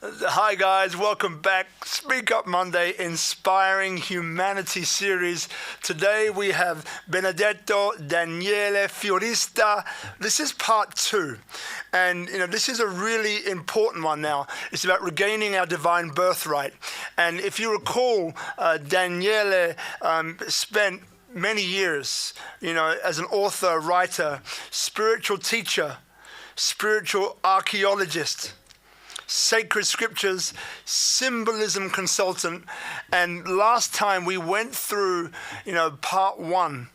Hi guys, welcome back. SpeakuP Monday, Inspiring Humanity series. Today we have Benedetto Daniele Fiorista. This is part 2. And this is a really important one now. It's about regaining our divine birthright. And if you recall, Daniele spent many years, as an author, writer, spiritual teacher, spiritual archaeologist, sacred scriptures, symbolism consultant. And last time we went through, part 1.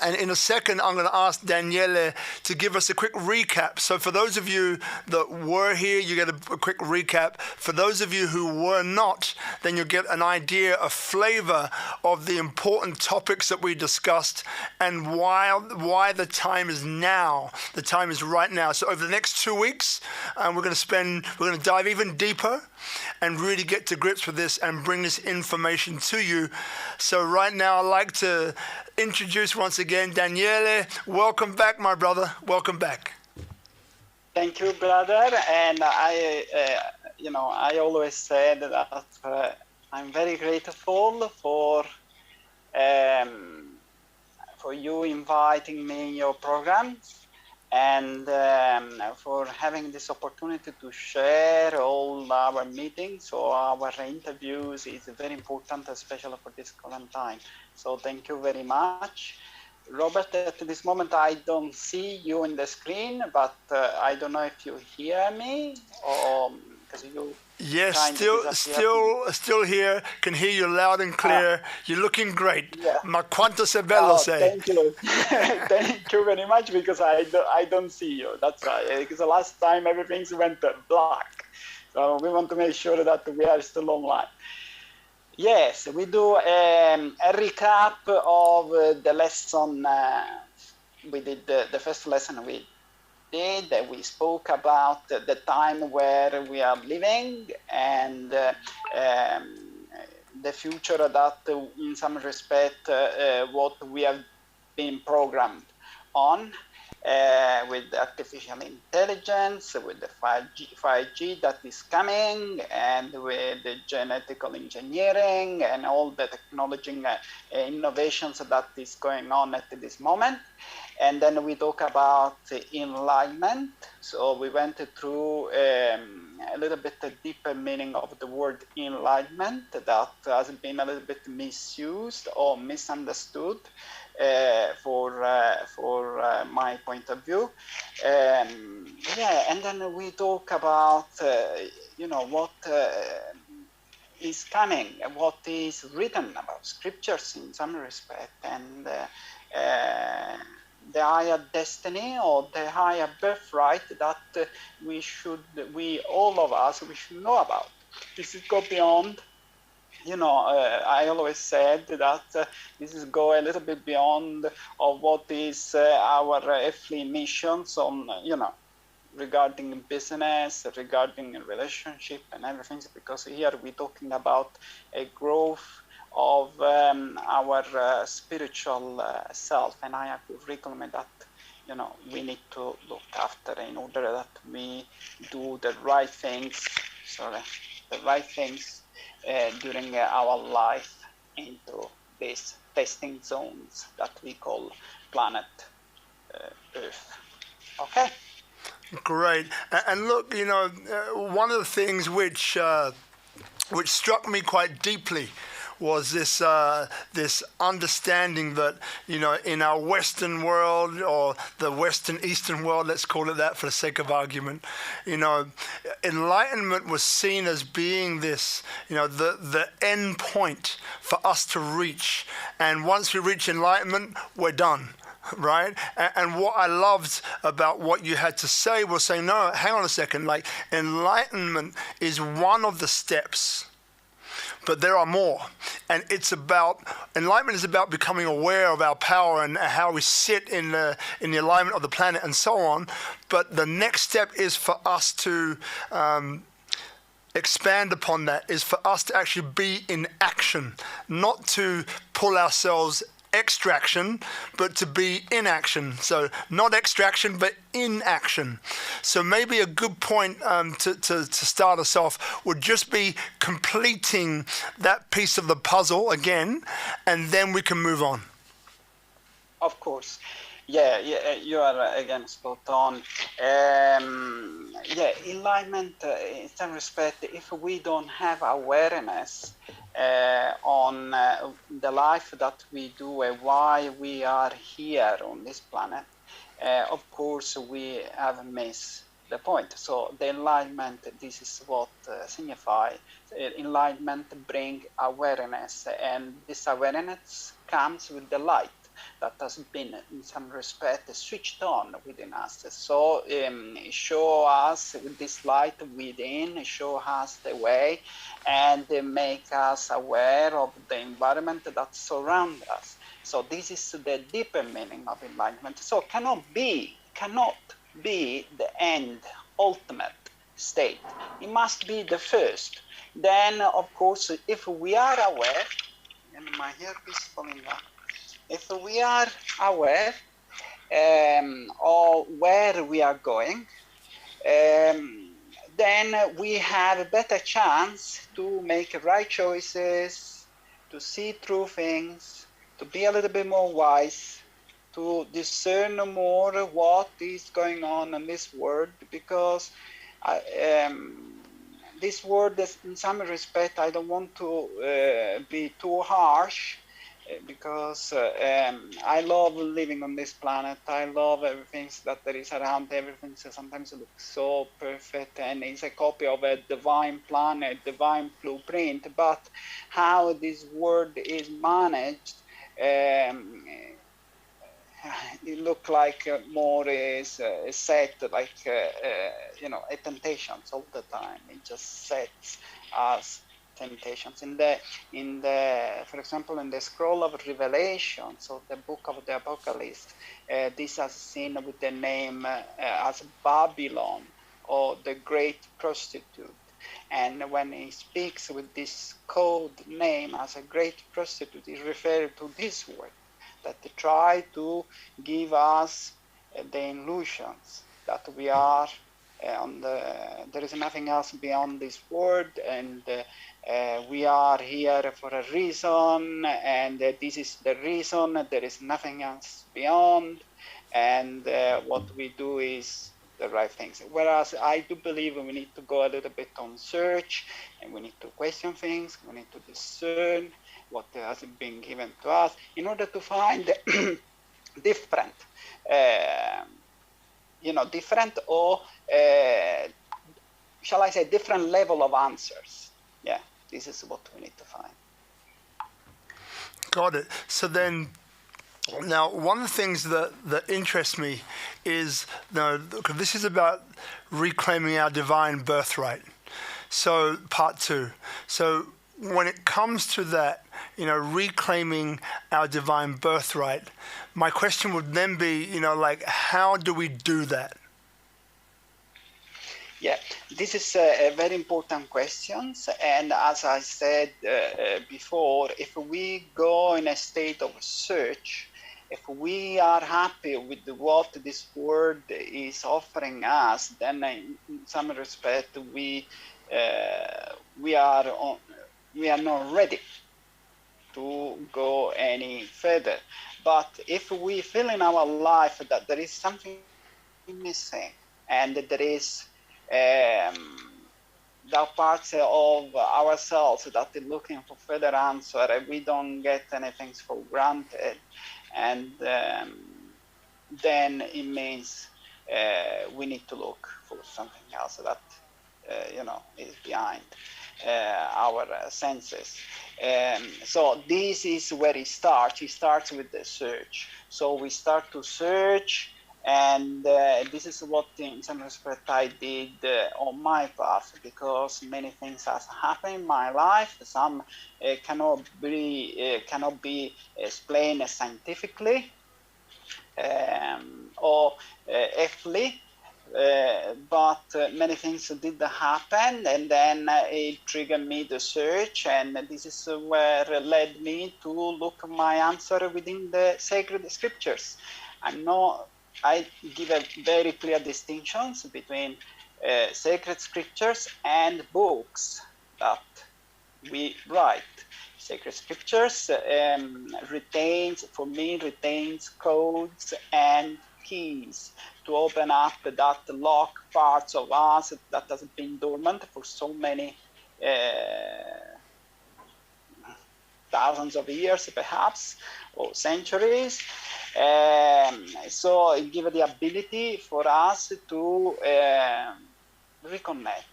And in a second, I'm going to ask Daniele to give us a quick recap. So for those of you that were here, you get a quick recap. For those of you who were not, then you'll get an idea, a flavor of the important topics that we discussed and why the time is now. The time is right now. So over the next 2 weeks, we're going to dive even deeper and really get to grips with this and bring this information to you. So right now, I'd like to introduce once again Daniele. Welcome back, my brother. Welcome back. Thank you, brother. And I always said that I'm very grateful for you inviting me in your program, and for having this opportunity to share all our meetings or our interviews is very important, especially for this current time. So thank you very much. Robert, at this moment I don't see you in the screen, but I don't know if you hear me or because you. Yes, still here. Can hear you loud and clear. You're looking great. Yeah. Ma quanto sei bello sei. Thank you. Thank you very much, because I don't see you. That's right. Because the last time everything went black. So we want to make sure that we are still online. Yes, we do a recap of the lesson. We did the first lesson we did. We spoke about the time where we are living and the future that, in some respect, what we have been programmed on. With artificial intelligence, with the 5G that is coming, and with the genetical engineering and all the technology innovations that is going on at this moment. And then we talk about enlightenment. So we went through a little bit deeper meaning of the word enlightenment that has been a little bit misused or misunderstood. For my point of view, and then we talk about what is coming, what is written about scriptures in some respect, and the higher destiny or the higher birthright that all of us should know about. This is go beyond. I always said that this is go a little bit beyond of what is our earthly missions on, regarding business, regarding relationship and everything, because here we're talking about a growth of our spiritual self, and I have to recommend that, we need to look after in order that we do the right things, during our life into these testing zones that we call planet Earth. Okay? Great. And look, one of the things which struck me quite deeply was this understanding that, in our Western world, or the Western Eastern world, let's call it that for the sake of argument, enlightenment was seen as being this, the end point for us to reach. And once we reach enlightenment, we're done. Right? And what I loved about what you had to say was saying, no, hang on a second, like enlightenment is one of the steps. But there are more, and enlightenment is about becoming aware of our power and how we sit in the alignment of the planet and so on. But the next step is for us to expand upon that, is for us to actually be in action, not to pull ourselves extraction, but to be in action. So not extraction, but in action. So maybe a good point to start us off would just be completing that piece of the puzzle again, and then we can move on. Of course. Yeah, you are again spot on. Enlightenment, in some respect, if we don't have awareness on the life that we do and why we are here on this planet, of course, we have missed the point. So the enlightenment, this is what signifies. Enlightenment bring awareness, and this awareness comes with the light that has been, in some respect, switched on within us. So show us with this light within, show us the way, and make us aware of the environment that surrounds us. So this is the deeper meaning of enlightenment. So cannot be the end, ultimate state. It must be the first. Then, of course, if we are aware, and my hair is falling out. If we are aware of where we are going, then we have a better chance to make right choices, to see through things, to be a little bit more wise, to discern more what is going on in this world, because this world is, in some respect, I don't want to be too harsh, because I love living on this planet. I love everything that there is around. Everything sometimes looks so perfect, and it's a copy of a divine plan, a divine blueprint. But how this world is managed, it looks like more is set like a temptations all the time. It just sets us temptations. In the for example, in the scroll of Revelation, so the book of the Apocalypse, this is seen with the name as Babylon, or the great prostitute. And when he speaks with this code name as a great prostitute, he refers to this word that they try to give us the illusions that we are there is nothing else beyond this world, and we are here for a reason, and this is the reason. There is nothing else beyond, and what we do is the right things. Whereas I do believe we need to go a little bit on search, and we need to question things. We need to discern what has been given to us in order to find different. Different, or shall I say, different level of answers. Yeah, this is what we need to find. Got it. So then, now one of the things that interests me is, this is about reclaiming our divine birthright. So part 2. So when it comes to that, reclaiming our divine birthright, my question would then be, how do we do that? Yeah, this is a very important question. And as I said before, if we go in a state of search, if we are happy with what this world is offering us, then in some respect we are not ready to go any further. But if we feel in our life that there is something missing, and that there is that parts of ourselves that are looking for further answer, and we don't get anything for granted, and then it means we need to look for something else that is behind our senses. So this is where it starts. It starts with the search. So we start to search, and this is what, in some respect, I did on my path, because many things have happened in my life. Some cannot be explained scientifically or ethically. but many things did happen, and then it triggered me the search, and this is where led me to look my answer within the sacred scriptures. I give a very clear distinctions between sacred scriptures and books that we write. Sacred scriptures retains codes and keys to open up that lock parts of us that has been dormant for so many thousands of years, perhaps, or centuries. So it gives the ability for us to reconnect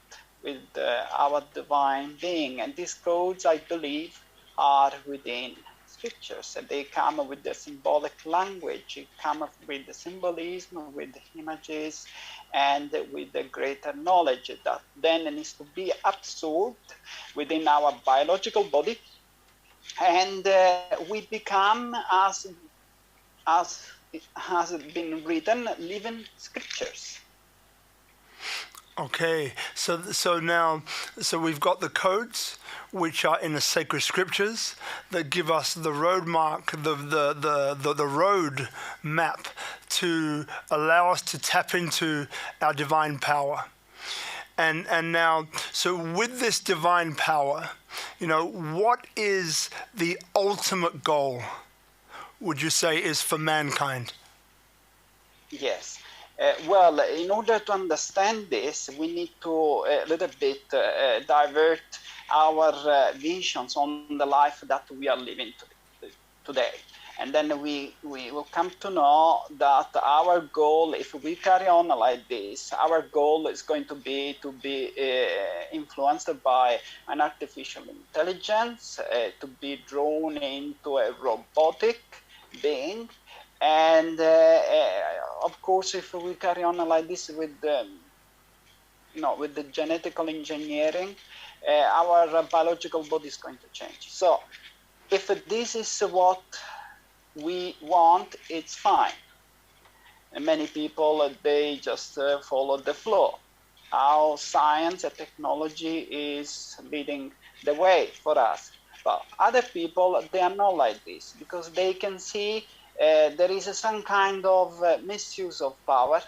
with our divine being. And these codes, I believe, are within scriptures. They come with the symbolic language, it comes with the symbolism, with the images, and with the greater knowledge that then needs to be absorbed within our biological body. And we become, as it has been written, living scriptures. Okay, so we've got the codes, which are in the sacred scriptures, that give us the road mark, the road map to allow us to tap into our divine power. And now, so with this divine power, what is the ultimate goal, would you say, is for mankind? Yes. Well, in order to understand this, we need to a little bit divert our visions on the life that we are living today. And then we will come to know that our goal, if we carry on like this, our goal is going to be influenced by an artificial intelligence, to be drawn into a robotic being. And of course, if we carry on like this with the genetical engineering, our biological body is going to change. So if this is what we want, it's fine. And many people, they just follow the flow. How science and technology is leading the way for us. But other people, they are not like this, because they can see there is some kind of misuse of power.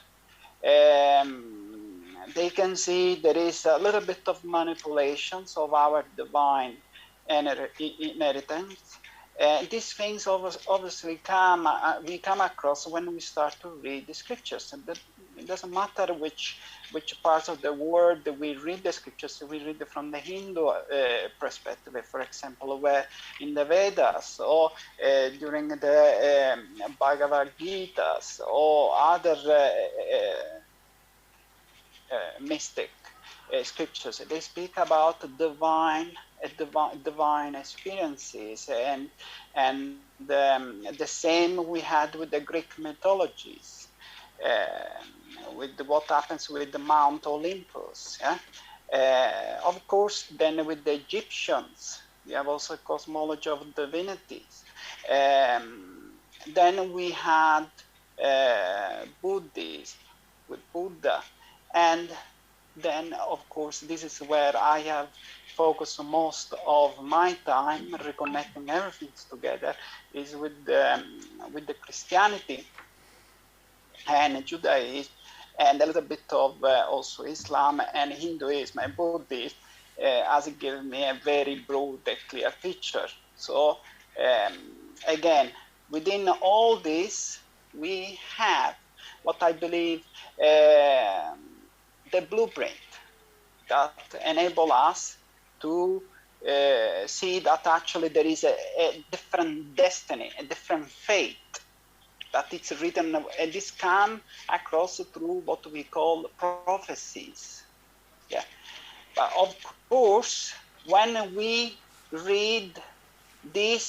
They can see there is a little bit of manipulations of our divine inheritance. These things obviously we come across when we start to read the scriptures. And it doesn't matter which parts of the world we read the scriptures. We read from the Hindu perspective, for example, where in the Vedas, or during the Bhagavad Gitas, or other mystic scriptures. They speak about divine experiences, and the same we had with the Greek mythologies, with what happens with the Mount Olympus. Yeah? Of course, then with the Egyptians, we have also a cosmology of divinities. Then we had Buddhism with Buddha, and then, of course, this is where I have focused most of my time, reconnecting everything together, is with the Christianity and Judaism, and a little bit of also Islam and Hinduism and Buddhism, as it gives me a very broad and clear picture. So, again, within all this, we have what I believe the blueprint that enable us to see that actually there is a different destiny, a different fate, that it's written, and this comes across through what we call prophecies. Yeah. But of course, when we read these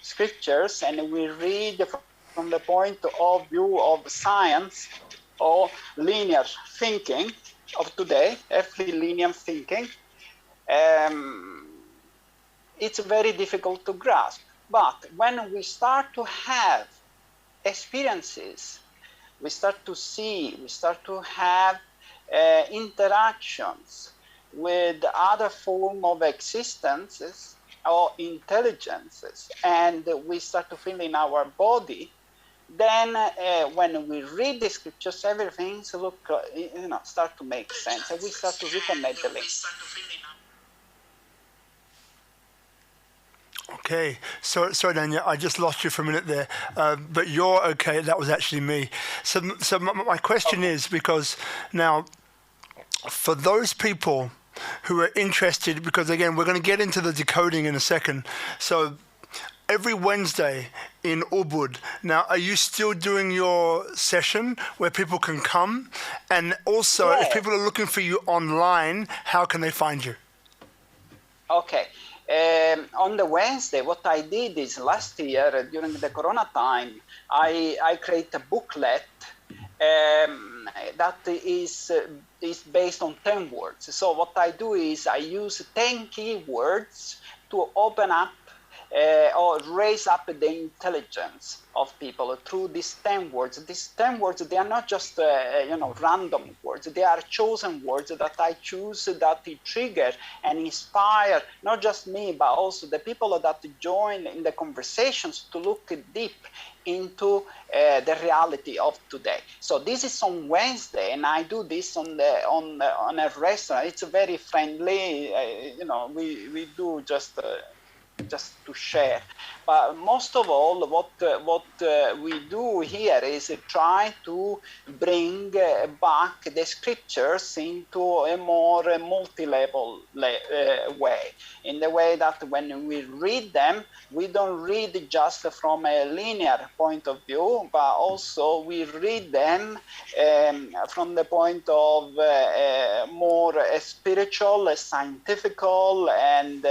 scriptures and we read from the point of view of science or linear thinking of today, linear thinking, it's very difficult to grasp. But when we start to have experiences we start to see, we start to have interactions with other form of existences or intelligences, and we start to feel in our body, then when we read the scriptures, everything start to make sense, and we start to reconnect the link. Okay, sorry, Daniel, I just lost you for a minute there, but you're okay. That was actually me. So my question is, because now, for those people who are interested, because again, we're going to get into the decoding in a second. So every Wednesday in Ubud, now, are you still doing your session where people can come? And also, if people are looking for you online, how can they find you? Okay. On the Wednesday, what I did is last year during the Corona time, I create a booklet that is based on 10 words. So what I do is I use 10 keywords to open up or raise up the intelligence of people through these 10 words. These 10 words, they are not just random words. They are chosen words that I choose, that trigger and inspire not just me, but also the people that join in the conversations to look deep into the reality of today. So this is on Wednesday, and I do this on a restaurant. It's very friendly. We do just to share. But most of all, what we do here is try to bring back the scriptures into a more multi-level way, in the way that when we read them, we don't read just from a linear point of view, but also we read them from the point of more spiritual, scientifical, and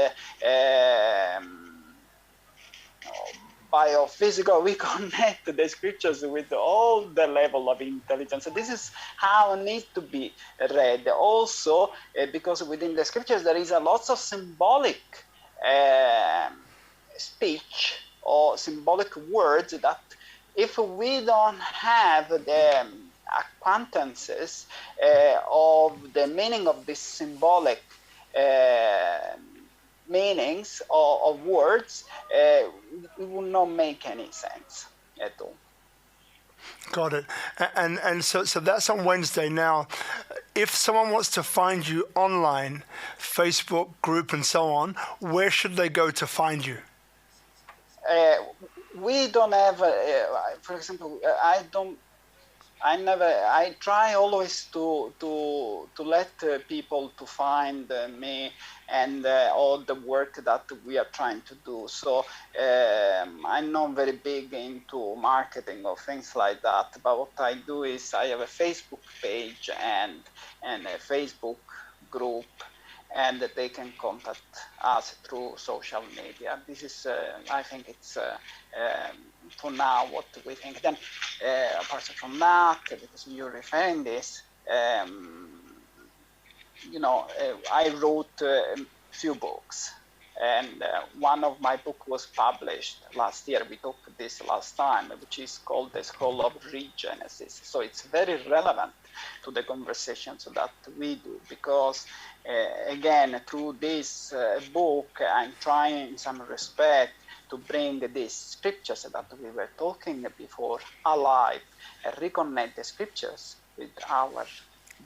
biophysical. We connect the scriptures with all the level of intelligence. This is how it needs to be read. Also, because within the scriptures there is a lot of symbolic speech or symbolic words that if we don't have the acquaintances of the meaning of this symbolic meanings of words, it will not make any sense at all. Got it. And so that's on Wednesday. Now, if someone wants to find you online, Facebook group and so on, where should they go to find you? We don't have, for example, I try always to let people to find me and all the work that we are trying to do. So I'm not very big into marketing or things like that. But what I do is I have a Facebook page and a Facebook group, and they can contact us through social media. This is, I think it's for now what we think. Then, apart from that, because you're referring this, I wrote a few books, and one of my book was published last year. We talked this last time, which is called the School of Regenesis. So it's very relevant to the conversations that we do, because again, through this book, I'm trying in some respect to bring these scriptures that we were talking before alive and reconnect the scriptures with our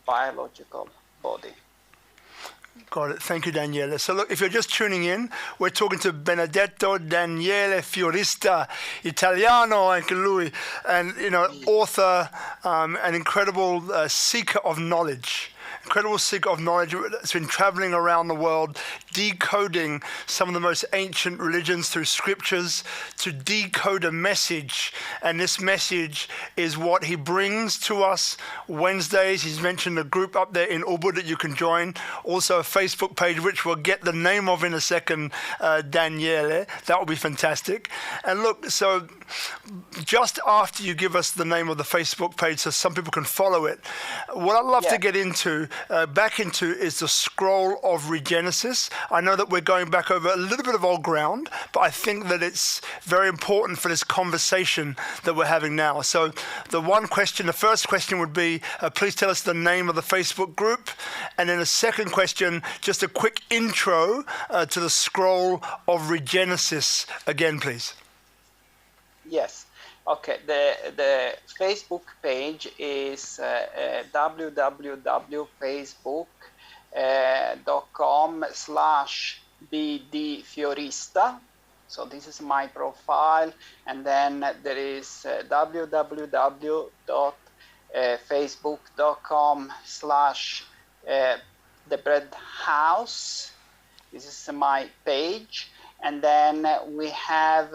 biological body. Got it. Thank you, Daniele. So look, if you're just tuning in, we're talking to Benedetto Daniele Fiorista, Italiano anche lui, and author, an incredible seeker of knowledge. Incredible seeker of knowledge that's been traveling around the world, decoding some of the most ancient religions through scriptures to decode a message. And this message is what he brings to us Wednesdays. He's mentioned a group up there in Ubud that you can join. Also a Facebook page, which we'll get the name of in a second, Daniele. That will be fantastic. And look, so just after you give us the name of the Facebook page so some people can follow it, what I'd love to get back into is the Scroll of Regenesis. I know that we're going back over a little bit of old ground, but I think that it's very important for this conversation that we're having now. So the first question would be, please tell us the name of the Facebook group. And then a second question, just a quick intro to the School of Regenesis again, please. Yes. Okay. The Facebook page is www.facebook.com/bdfiorista. So this is my profile, and then there is www.facebook.com/thebreadhouse. This is my page, and then we have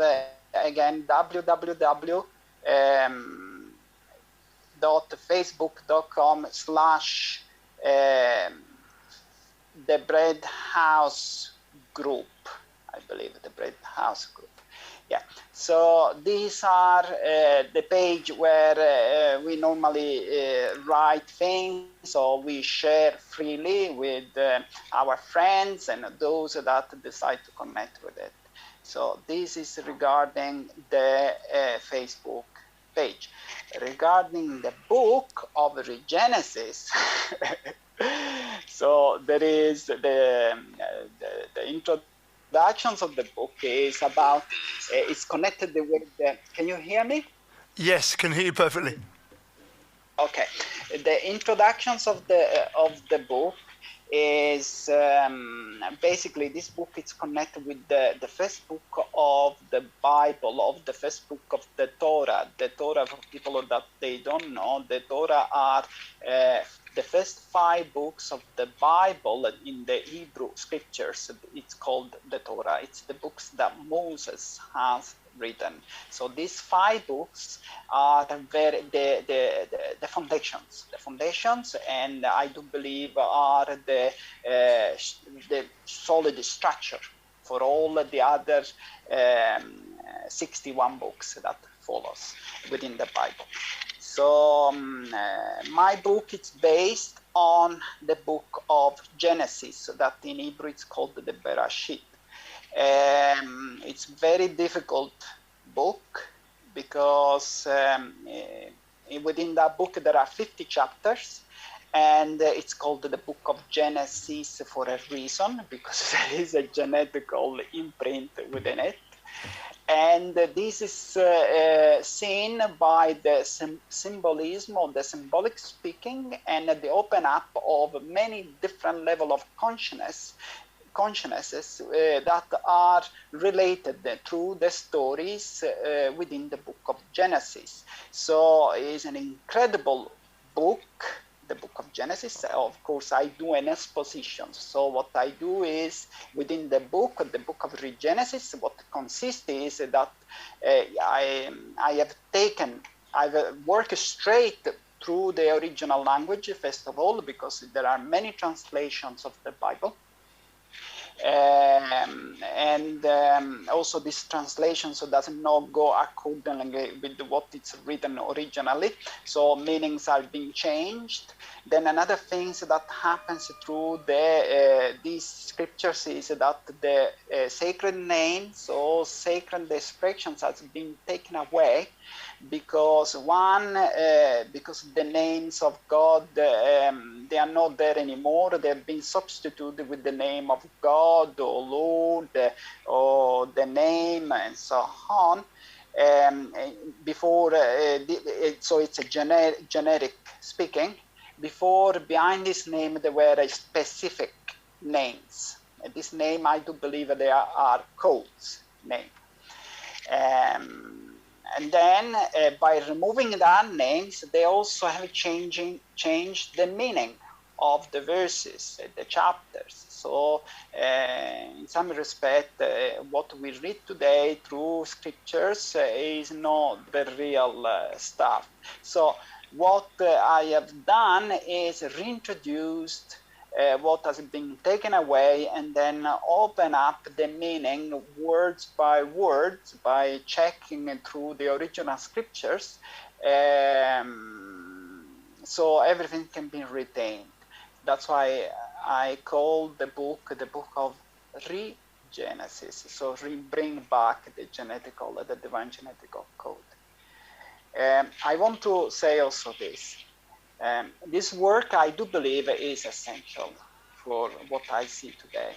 again www.facebook.com/the group. I believe the Bread House group. Yeah. So these are the page where we normally write things, or we share freely with our friends and those that decide to connect with it. So this is regarding the Facebook page. Regarding the Book of Regenesis, so there is the introductions of the book is about, it's connected with the, can you hear me? Yes, can hear you perfectly. Okay. The introductions of the book is basically, this book is connected with the first book of the Bible, of the first book of the Torah. The Torah, for people that they don't know, the Torah are the first 5 books of the Bible in the Hebrew scriptures. It's called the Torah. It's the books that Moses has written. So these 5 books are the foundations. The foundations, and I do believe are the solid structure for all the other 61 books that follows within the Bible. So my book is based on the book of Genesis, that in Hebrew it's called the Bereshit. It's very difficult book because within that book there are 50 chapters, and it's called the Book of Genesis for a reason, because there is a genetical imprint within it. And this is seen by the symbolism, or the symbolic speaking, and the open up of many different levels of consciousnesses that are related through the stories within the book of Genesis. So it's an incredible book, the book of Genesis. Of course, I do an exposition. So what I do is, within the book of Regenesis, what consists is that I've worked straight through the original language, first of all, because there are many translations of the Bible. And also this translation does not go accordingly with what it's written originally, so meanings are being changed. Then another thing that happens through these scriptures is that the sacred names or sacred expressions has been taken away, because the names of God, they are not there anymore. They have been substituted with the name of God or Lord or the name and so on. So it's a generic speaking. Before, behind this name, there were specific names. This name, I do believe they are codes name. And then by removing the names, they also have changed the meaning of the verses, the chapters. So in some respect, what we read today through scriptures is not the real stuff. So what I have done is reintroduced what has been taken away, and then open up the meaning words by words by checking through the original scriptures, so everything can be retained. That's why I call the book of Regenesis. So bring back the divine genetical code. I want to say also this. This work, I do believe, is essential for what I see today.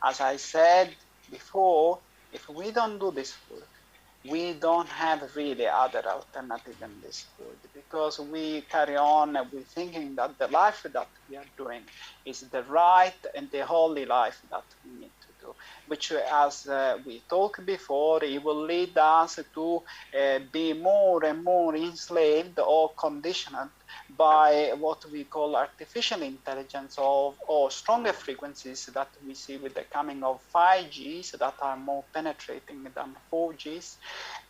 As I said before, if we don't do this work, we don't have really other alternative in this world, because we carry on with thinking that the life that we are doing is the right and the holy life that we need to do, which, as we talked before, it will lead us to be more and more enslaved or conditioned by what we call artificial intelligence or stronger frequencies that we see with the coming of 5Gs that are more penetrating than 4Gs.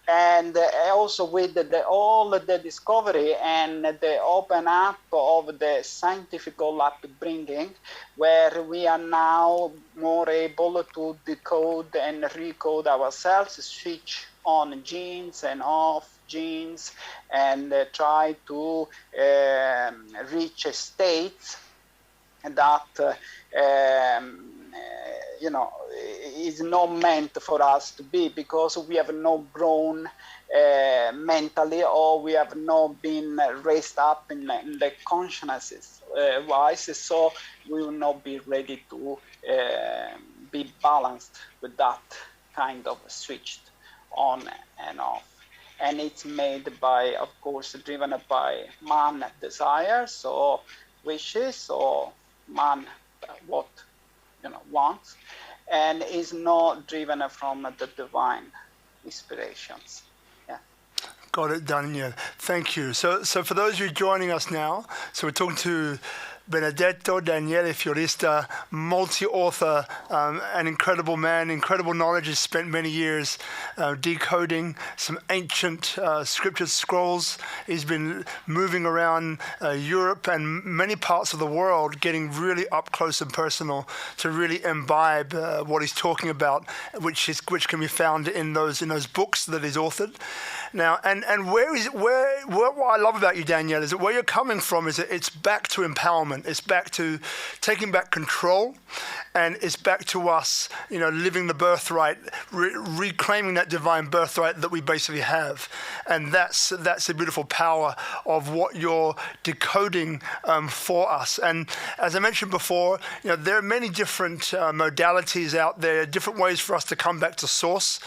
And also with all the discovery and the open up of the scientific upbringing, where we are now more able to decode and recode ourselves, switch on genes and off genes, and try to reach states that is not meant for us to be, because we have not grown mentally, or we have not been raised up in the consciousness wise, so we will not be ready to be balanced with that kind of switched on and off. And it's made by, of course, driven by man desires or wishes, or man what wants, and is not driven from the divine inspirations. Yeah. Got it, Daniel. Thank you. So for those of you joining us now, so we're talking to Benedetto Daniele Fiorista, multi-author, an incredible man, incredible knowledge. Has spent many years decoding some ancient scripture scrolls. He's been moving around Europe and many parts of the world, getting really up close and personal to really imbibe what he's talking about, which can be found in those books that he's authored. Now, and what I love about you, Danielle, is that where you're coming from is that it's back to empowerment. It's back to taking back control, and it's back to us, living the birthright, reclaiming that divine birthright that we basically have. And that's the beautiful power of what you're decoding for us. And as I mentioned before, there are many different modalities out there, different ways for us to come back to source.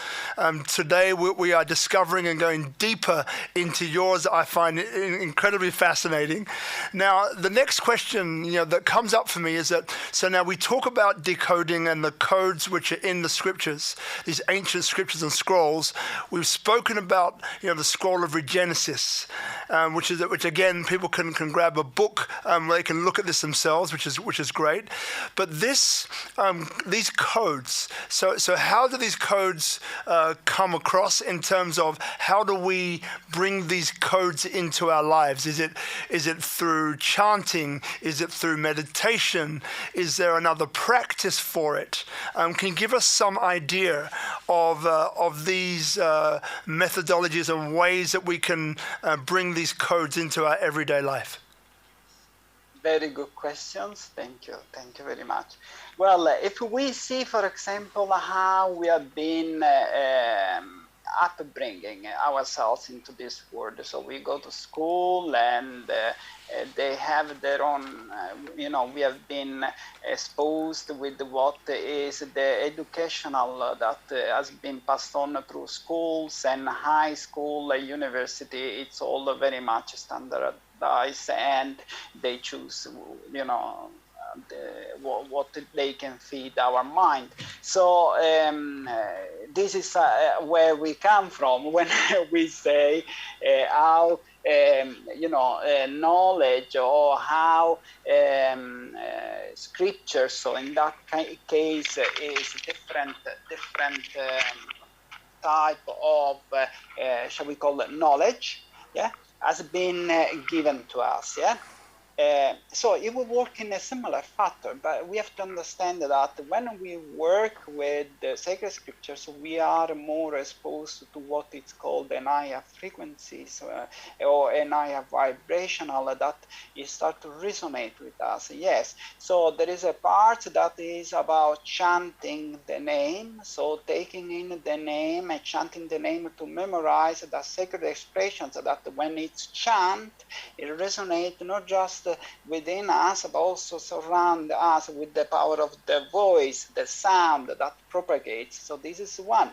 Today we are discovering and going deeper into yours. I find it incredibly fascinating. Now, the next question that comes up for me is that, so now we talk about decoding and the codes which are in the scriptures, these ancient scriptures and scrolls. We've spoken about the School of Regenesis, which again, people can grab a book where they can look at this themselves, which is great. But these codes, so how do these codes come across in terms of how do we bring these codes into our lives? Is it through chanting? Is it through meditation? Is there another practice for it? Can you give us some idea of these methodologies and ways that we can bring these codes into our everyday life? Very good questions. Thank you very much. Well, if we see, for example, how we have been upbringing ourselves into this world. So we go to school, and they have their own, we have been exposed with what is the educational that has been passed on through schools and high school, university. It's all very much standardized, and they choose, what they can feed our mind. So this is where we come from when we say how knowledge, or how scripture, so in that case is different type of shall we call it knowledge, has been given to us, So it will work in a similar factor, but we have to understand that when we work with the sacred scriptures, we are more exposed to what is called an higher frequencies or an higher vibrational that it start to resonate with us. Yes, so there is a part that is about chanting the name, so taking in the name and chanting the name to memorize the sacred expressions that when it's chant, it resonates not just within us, but also surround us with the power of the voice, the sound that propagates. So this is one.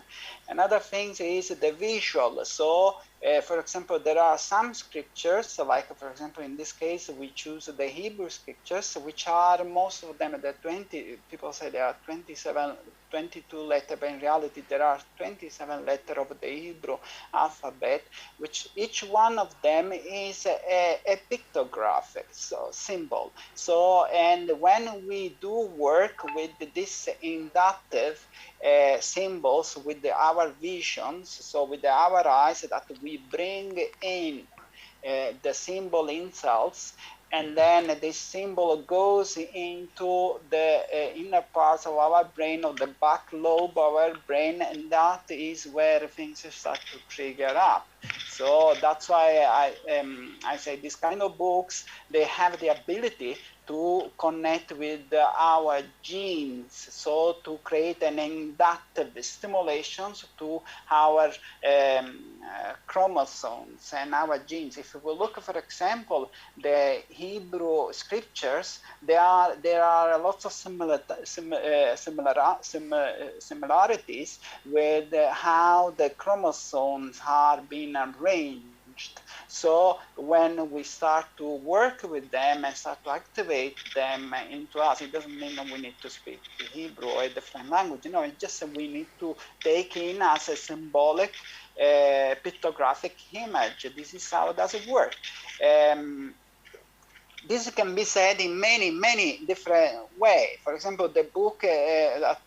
Another thing is the visual. So for example, there are some scriptures, like for example, in this case, we choose the Hebrew scriptures, which are most of them, people say there are 22 letters, but in reality there are 27 letters of the Hebrew alphabet, which each one of them is a pictographic symbol. So, and when we do work with this inductive symbols with our visions, so with our eyes, that we bring in the symbol itself, and then this symbol goes into the inner parts of our brain, or the back lobe of our brain, and that is where things start to trigger up. So that's why I say these kind of books, they have the ability to connect with our genes, so to create an inductive stimulations to our chromosomes and our genes. If we look, for example, the Hebrew scriptures, there are lots of similarities with how the chromosomes are being arranged. So when we start to work with them and start to activate them into us, it doesn't mean that we need to speak Hebrew or a different language. No, it's just that we need to take in as a symbolic pictographic image. This is how does it work. This can be said in many, many different ways. For example, the book that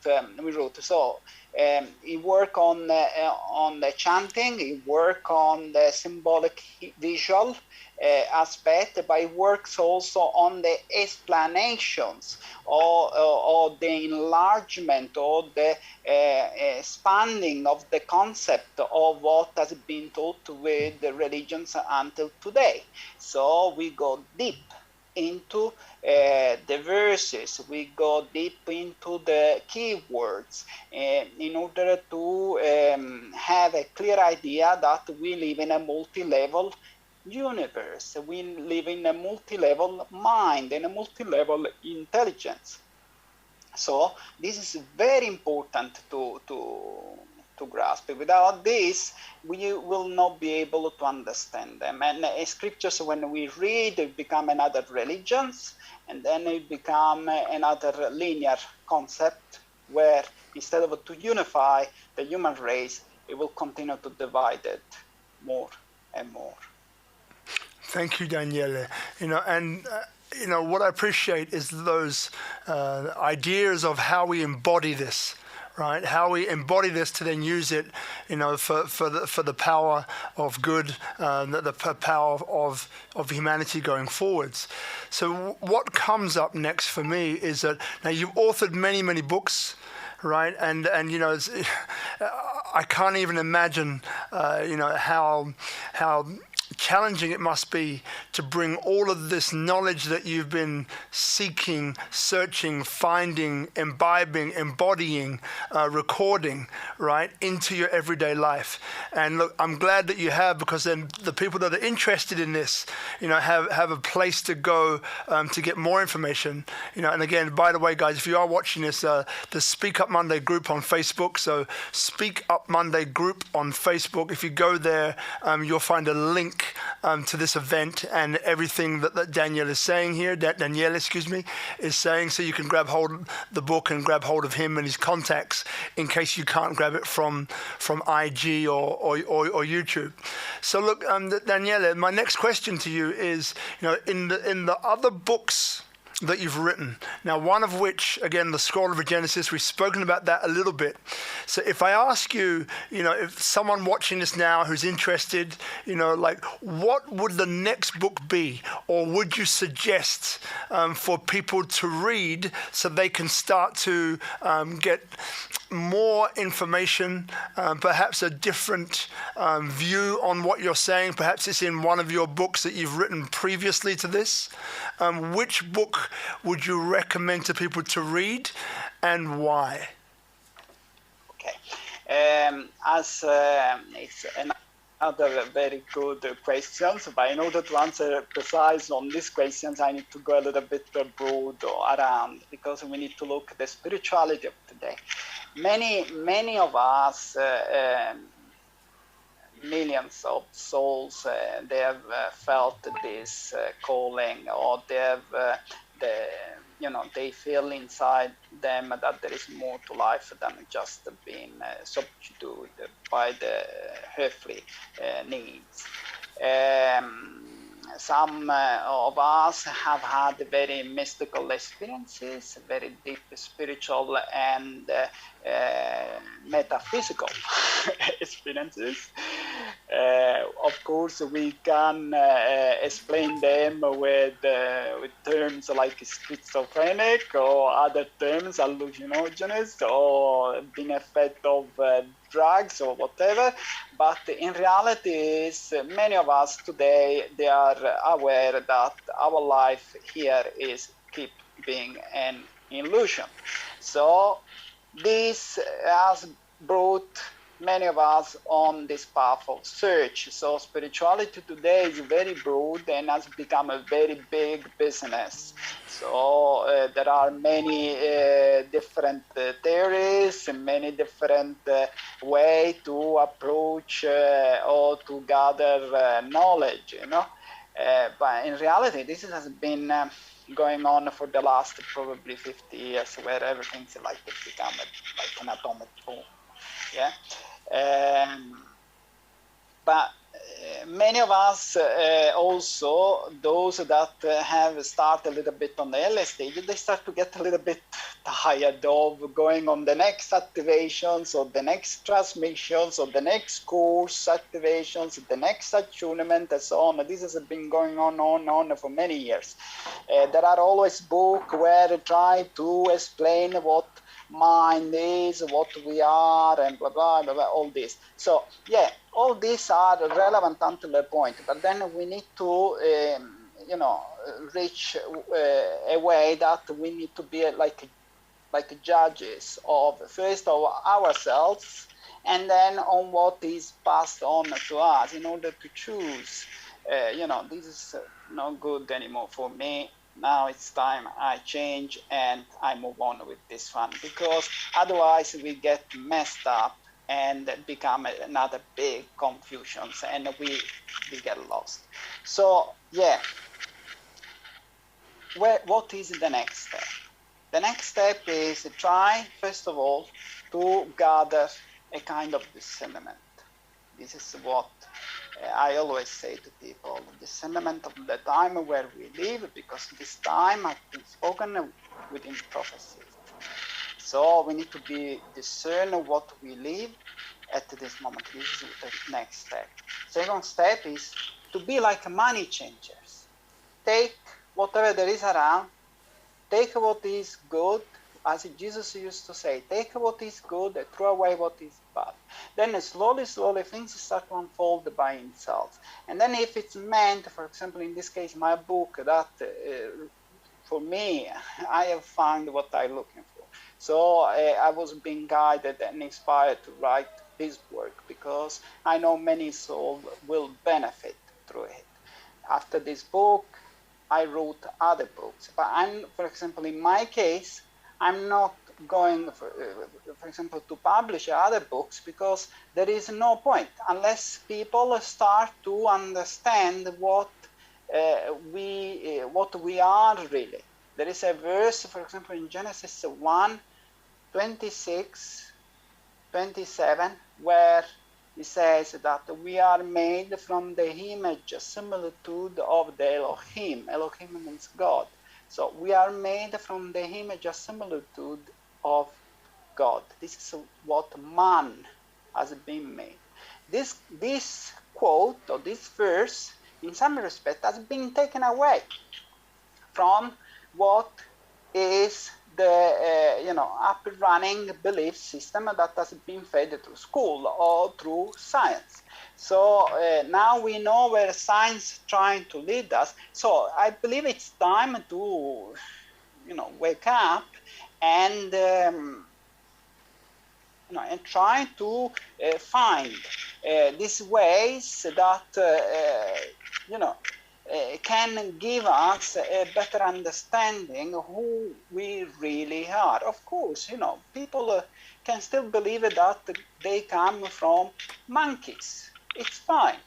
we wrote, so it work on the chanting, it work on the symbolic visual aspect, but it works also on the explanations or the enlargement or the expanding of the concept of what has been taught with the religions until today. So we go deep into the verses, we go deep into the keywords in order to have a clear idea that we live in a multi-level universe. We live in a multi-level mind and a multi-level intelligence. So this is very important to grasp. Without this, we will not be able to understand them. And scriptures, when we read, it become another religions, and then it become another linear concept where instead of to unify the human race, it will continue to divide it more and more. Thank you, Daniele. What I appreciate is those ideas of how we embody this. Right, how we embody this to then use it, for the power of good, the power of humanity going forwards. So what comes up next for me is that now you've authored many books, right? And I can't even imagine, how challenging it must be to bring all of this knowledge that you've been seeking, searching, finding, imbibing, embodying, recording, right, into your everyday life. And look, I'm glad that you have, because then the people that are interested in this, have a place to go to get more information. And again, by the way, guys, if you are watching this, the SpeakuP Monday group on Facebook, so SpeakuP Monday group on Facebook, if you go there, you'll find a link to this event and everything that Daniele is saying here, Daniele, is saying, so you can grab hold of the book and grab hold of him and his contacts in case you can't grab it from IG or YouTube. So look, Daniele, my next question to you is, in the other books that you've written. Now, one of which, again, the School of Regenesis, we've spoken about that a little bit. So if I ask you, if someone watching this now who's interested, like, what would the next book be? Or would you suggest for people to read so they can start to get more information, perhaps a different view on what you're saying? Perhaps it's in one of your books that you've written previously to this. Which book would you recommend to people to read, and why? Okay, as it's another very good questions, but in order to answer precise on these questions, I need to go a little bit broad around, because we need to look at the spirituality of today. Many of us, millions of souls, they have felt this calling, or they have they feel inside them that there is more to life than just being subdued by the earthly needs. Some of us have had very mystical experiences, very deep spiritual and metaphysical experiences. Of course, we can explain them with terms like schizophrenic, or other terms, hallucinogenous, or being effect of drugs or whatever. But in reality, is many of us today, they are aware that our life here is keep being an illusion. So this has brought many of us on this path of search. So spirituality today is very broad and has become a very big business. So there are many different theories and many different ways to approach or to gather knowledge, but in reality, this has been going on for the last probably 50 years, where everything's like it's become like an atomic bomb. Yeah. But many of us also, those that have started a little bit on the early stage, they start to get a little bit tired of going on the next activations, or the next transmissions, or the next course activations, the next attunement, and so on. This has been going on for many years. There are always books where they try to explain what mind is, what we are, and blah, blah, blah, blah, all this. So, yeah, all these are relevant until a point, but then we need to, reach a way that we need to be like judges of, first of ourselves, and then on what is passed on to us, in order to choose, this is not good anymore for me. Now it's time I change and I move on with this one, because otherwise we get messed up and become another big confusions, and we get lost. So yeah, what is the next step? The next step is to try, first of all, to gather a kind of discernment. This is what I always say to people, discernment of the time where we live, because this time has been spoken within prophecy. So we need to be discern what we live at this moment. This is the next step. Second step is to be like money changers. Take whatever there is around, take what is good, as Jesus used to say, take what is good and throw away what is bad. Then slowly things start to unfold by themselves. And then if it's meant, for example, in this case, my book, that for me, I have found what I'm looking for. So I was being guided and inspired to write this work, because I know many souls will benefit through it. After this book, I wrote other books. But for example, in my case, I'm not going, for example, to publish other books, because there is no point unless people start to understand what we are really. There is a verse, for example, in Genesis 1, 26, 27, where it says that we are made from the image, similitude of the Elohim. Elohim means God. So we are made from the image and similitude of God. This is what man has been made. This quote or this verse, in some respect, has been taken away from what is the up running belief system that has been fed through school or through science. So now we know where science is trying to lead us. So I believe it's time to wake up and and try to find these ways that can give us a better understanding who we really are. Of course, people can still believe that they come from monkeys. It's fine.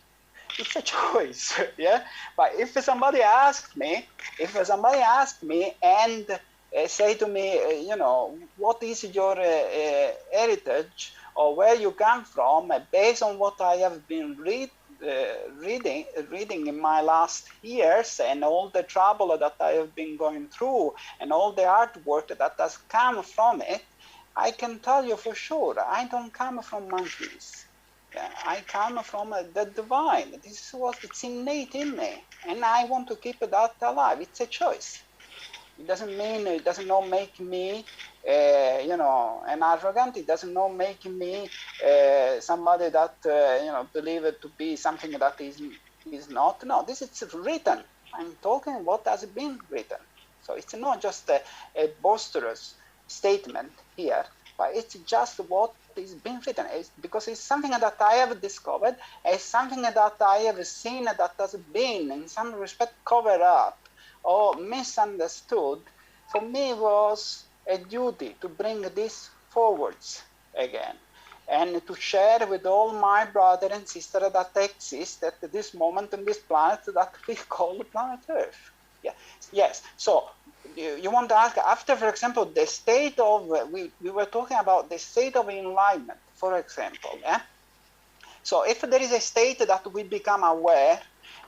It's a choice, yeah. But if somebody asks me and say to me, what is your heritage or where you come from, based on what I have been reading in my last years and all the trouble that I have been going through and all the artwork that has come from it, I can tell you for sure, I don't come from monkeys. I come from the divine. This is what it's innate in me, and I want to keep that alive. It's a choice. It doesn't mean, it doesn't not make me, an arrogant. It doesn't not make me somebody that believe it to be something that is not. No, this is written. I'm talking what has been written. So it's not just a boisterous statement here, but it's just what is being written. Because it's something that I have discovered. It's something that I have seen that has been, in some respect, covered up or misunderstood. For me, was a duty to bring this forwards again and to share with all my brother and sister that exist at this moment on this planet that we call planet Earth. Yeah. Yes. So you want to ask, after, for example, the state of, we were talking about the state of enlightenment, for example. Yeah? So if there is a state that we become aware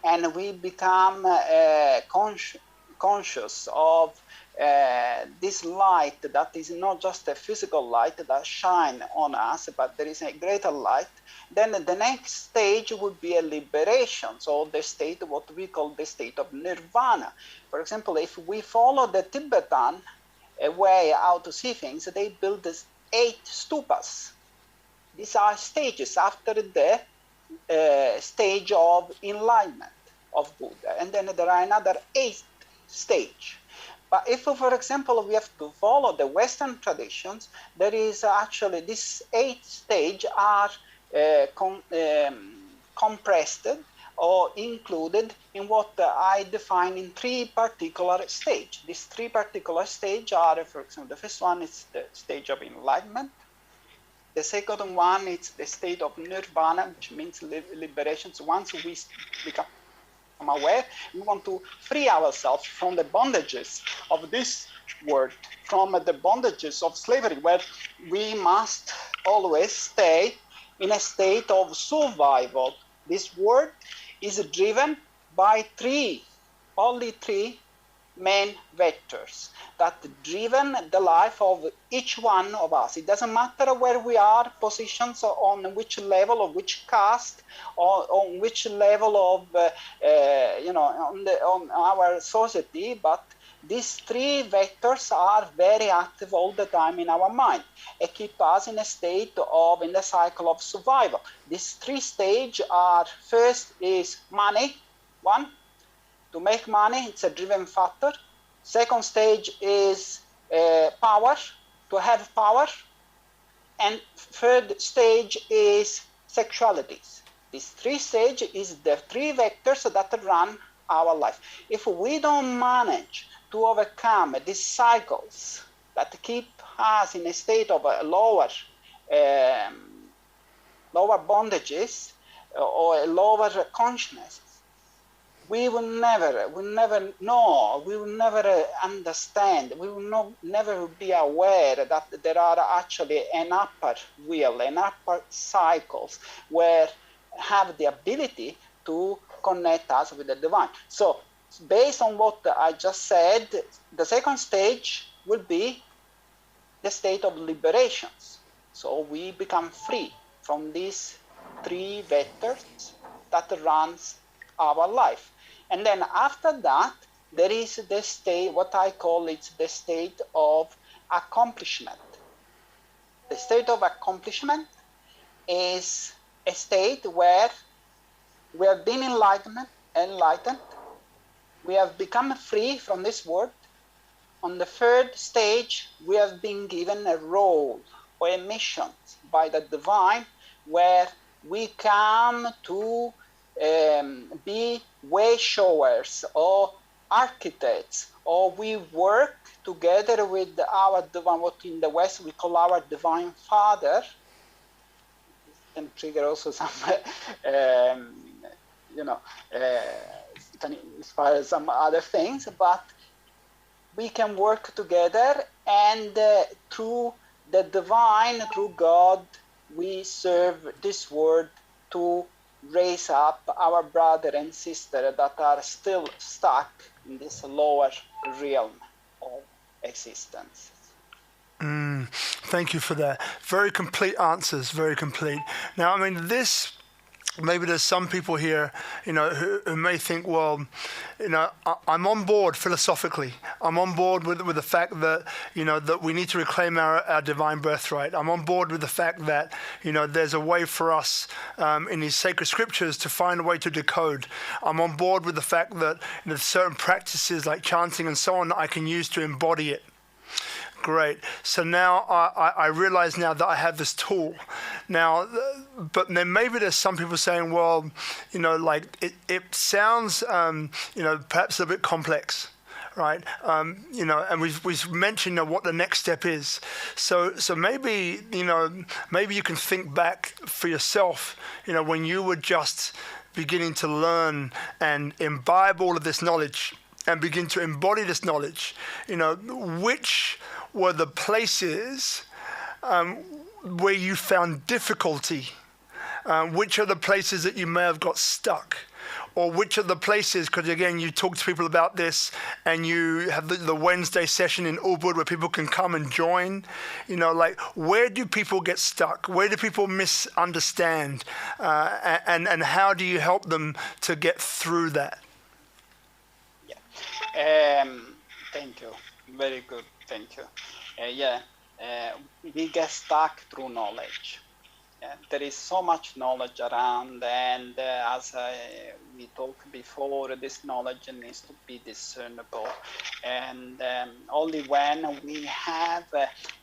and we become conscious of this light that is not just a physical light that shines on us, but there is a greater light, then the next stage would be a liberation. So the state, what we call the state of nirvana. For example, if we follow the Tibetan way how to see things, they build these 8 stupas. These are stages after the stage of enlightenment of Buddha. And then there are another 8 stage. But if, for example, we have to follow the Western traditions, there is actually this 8 stage are compressed or included in what I define in 3 particular stages. These 3 particular stages are, for example, the first one is the stage of enlightenment. The second one is the state of nirvana, which means liberation. So once we become aware, we want to free ourselves from the bondages of this world, from the bondages of slavery, where we must always stay in a state of survival. This world is driven by only three main vectors that driven the life of each one of us. It doesn't matter where we are, positions on which level of which caste, or on which level of on our society, but these 3 vectors are very active all the time in our mind and keep us in a state of, in the cycle of survival. These 3 stages are, first is money, one. To make money, it's a driven factor. Second stage is power, to have power. And third stage is sexualities. These 3 stages is the 3 vectors that run our life. If we don't manage to overcome these cycles that keep us in a state of lower bondages or lower consciousness, we will never know, we will never understand, we will never be aware that there are actually an upper wheel, an upper cycles where have the ability to connect us with the divine. So based on what I just said, the second stage will be the state of liberations. So we become free from these three vectors that runs our life. And then after that, there is the state, what I call it the state of accomplishment. The state of accomplishment is a state where we have been enlightened, we have become free from this world. On the third stage, we have been given a role or a mission by the divine, where we come to be way showers or architects, or we work together with our divine, what in the West we call our divine father. This can trigger also some, can inspire some other things, but we can work together, and through the divine, through God, we serve this world to raise up our brother and sister that are still stuck in this lower realm of existence. Thank you for that. Very complete answers, very complete. Now, I mean, maybe there's some people here, who may think, well, I'm on board philosophically. I'm on board with the fact that, that we need to reclaim our divine birthright. I'm on board with the fact that, there's a way for us in these sacred scriptures to find a way to decode. I'm on board with the fact that certain practices like chanting and so on that I can use to embody it. Great. So now I realize now that I have this tool. Now, but then maybe there's some people saying, well, like it sounds, perhaps a bit complex, right? And we've mentioned what the next step is. So maybe, maybe you can think back for yourself, when you were just beginning to learn and imbibe all of this knowledge and begin to embody this knowledge, which were the places where you found difficulty? Which are the places that you may have got stuck? Or which are the places, because again, you talk to people about this and you have the Wednesday session in Ubud where people can come and join, like where do people get stuck? Where do people misunderstand? And how do you help them to get through that? Thank you. Very good. Thank you. We get stuck through knowledge. There is so much knowledge around, and as we talked before, this knowledge needs to be discernible. And only when we have